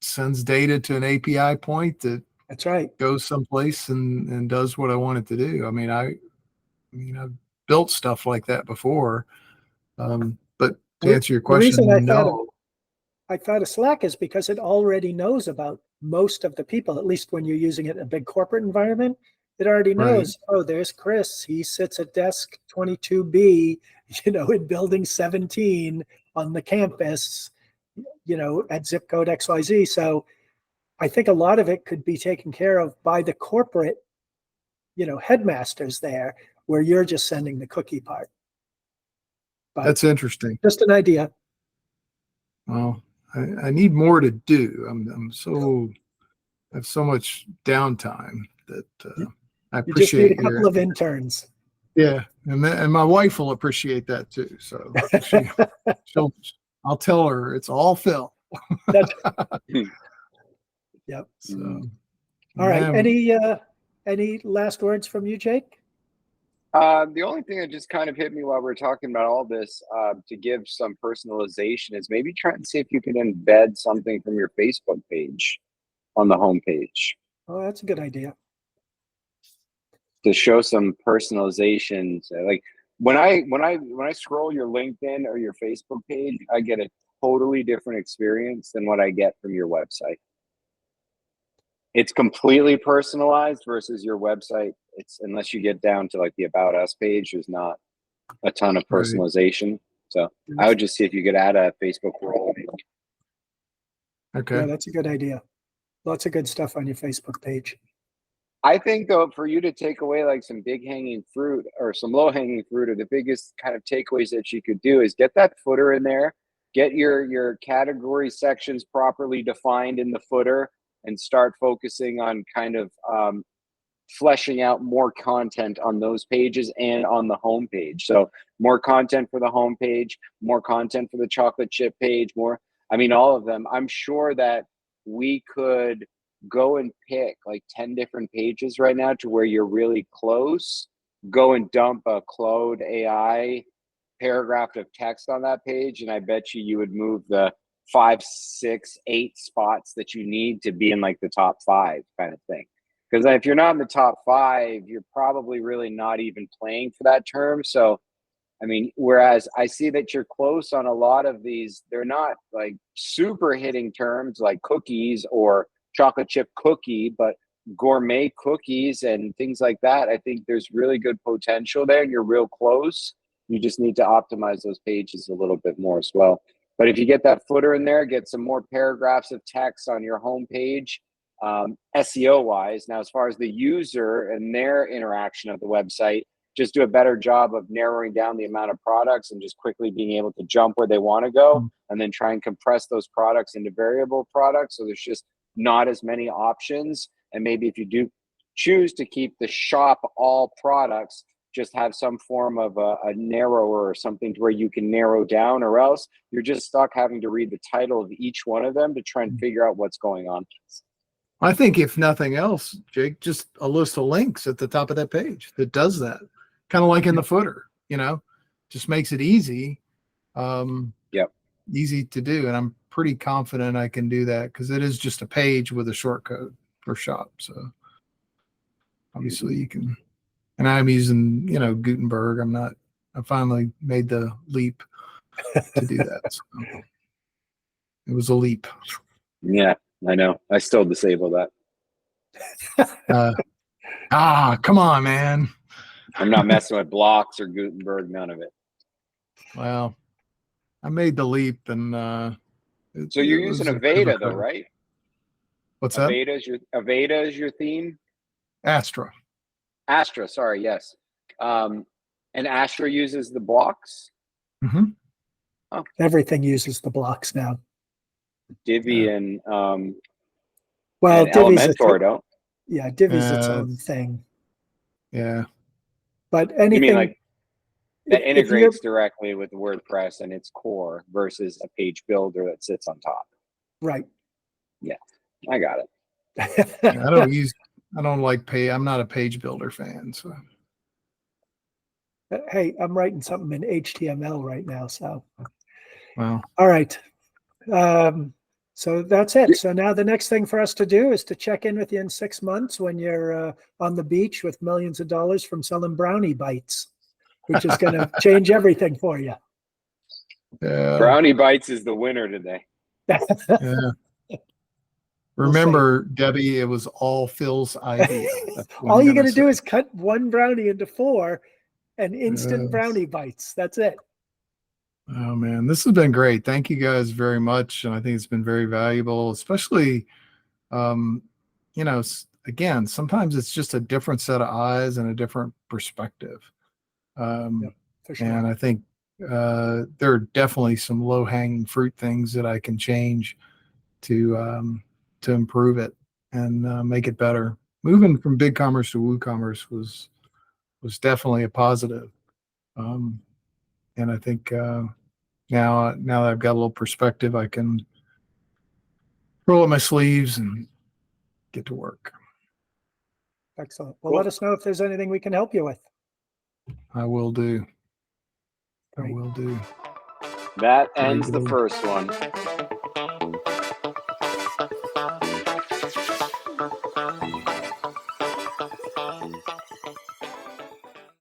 sends data to an API point that That's right. goes someplace and does what I want it to do. I mean, I've built stuff like that before. But to answer your The reason question, no. I thought of Slack is because it already knows about most of the people, at least when you're using it in a big corporate environment. It already knows, oh, there's Chris. He sits at desk 22B, in building 17 on the campus, at zip code XYZ. So I think a lot of it could be taken care of by the corporate, headmasters there, where you're just sending the cookie part. But That's interesting. just an idea. Well, I need more to do. I have so much downtime that I You just need appreciate a couple of interns. Yeah, and my wife will appreciate that too. So I'll tell her it's all Phil. Yep. So, all right. Any last words from you, Jake? The only thing that just kind of hit me while we're talking about all this, to give some personalization, is maybe try and see if you can embed something from your Facebook page on the homepage. Oh, that's a good idea. To show some personalizations, like when I scroll your LinkedIn or your Facebook page, I get a totally different experience than what I get from your website. It's completely personalized versus your website. It's, unless you get down to like the About Us page, there's not a ton of personalization. Right. So I would just see if you could add a Facebook role. Okay. Yeah, that's a good idea. Lots of good stuff on your Facebook page. I think though, for you to take away like some big hanging fruit or some low hanging fruit, or the biggest kind of takeaways that you could do, is get that footer in there, get your category sections properly defined in the footer, and start focusing on kind of fleshing out more content on those pages and on the home page. So more content for the home page, more content for the chocolate chip page, all of them. I'm sure that we could go and pick like 10 different pages right now to where you're really close. Go and dump a claude.ai paragraph of text on that page, and I bet you would move the 5, 6, 8 spots that you need to be in like the top 5 kind of thing. Because if you're not in the top 5, you're probably really not even playing for that term. So whereas I see that you're close on a lot of these, they're not like super hitting terms like cookies or chocolate chip cookie, but gourmet cookies and things like that. I think there's really good potential there, and you're real close. You just need to optimize those pages a little bit more as well. But if you get that footer in there, get some more paragraphs of text on your home page, SEO wise. Now, as far as the user and their interaction of the website, just do a better job of narrowing down the amount of products and just quickly being able to jump where they want to go, and then try and compress those products into variable products. So there's just not as many options. And maybe if you do choose to keep the shop all products, just have some form of a narrower or something to where you can narrow down, or else you're just stuck having to read the title of each one of them to try and figure out what's going on. I think if nothing else, Jake, just a list of links at the top of that page that does that, kind of like in the footer, just makes it easy. Easy to do. And I'm pretty confident I can do that, because it is just a page with a shortcode for shop. So obviously you can, and I'm using, Gutenberg. I finally made the leap to do that. So it was a leap. Yeah, I know. I still disable that. Come on, man. I'm not messing with blocks or Gutenberg, none of it. Well, I made the leap, and so you're using Aveda though, right? What's that? Aveda is your theme? Astra, sorry, yes. And Astra uses the blocks. Mm-hmm. Everything uses the blocks now. Divi Yeah. and Well, Divi's Elementor don't. yeah, Divi's its own thing. Yeah. But You anything mean like that if you're integrates directly with WordPress and its core versus a page builder that sits on top? right. Yeah, I got it. I don't like I'm not a page builder fan. So Hey, I'm writing something in HTML right now. So, well, all right. So that's it. So now the next thing for us to do is to check in with you in 6 months when you're on the beach with millions of dollars from selling brownie bites, which is going to change everything for you. yeah. Brownie Bites is the winner today. Yeah. Remember, Debbie, it was all Phil's idea. All you got to do is cut one brownie into 4 and instant Yes. brownie bites. That's it. Oh man, this has been great. Thank you guys very much. And I think it's been very valuable, especially, again, sometimes it's just a different set of eyes and a different perspective. For sure. And I think there are definitely some low hanging fruit things that I can change to improve it and make it better. Moving from BigCommerce to WooCommerce was definitely a positive. And I think now that I've got a little perspective, I can roll up my sleeves and get to work. Excellent. Well, let us know if there's anything we can help you with. I will do. Great. I will do. That ends the first one.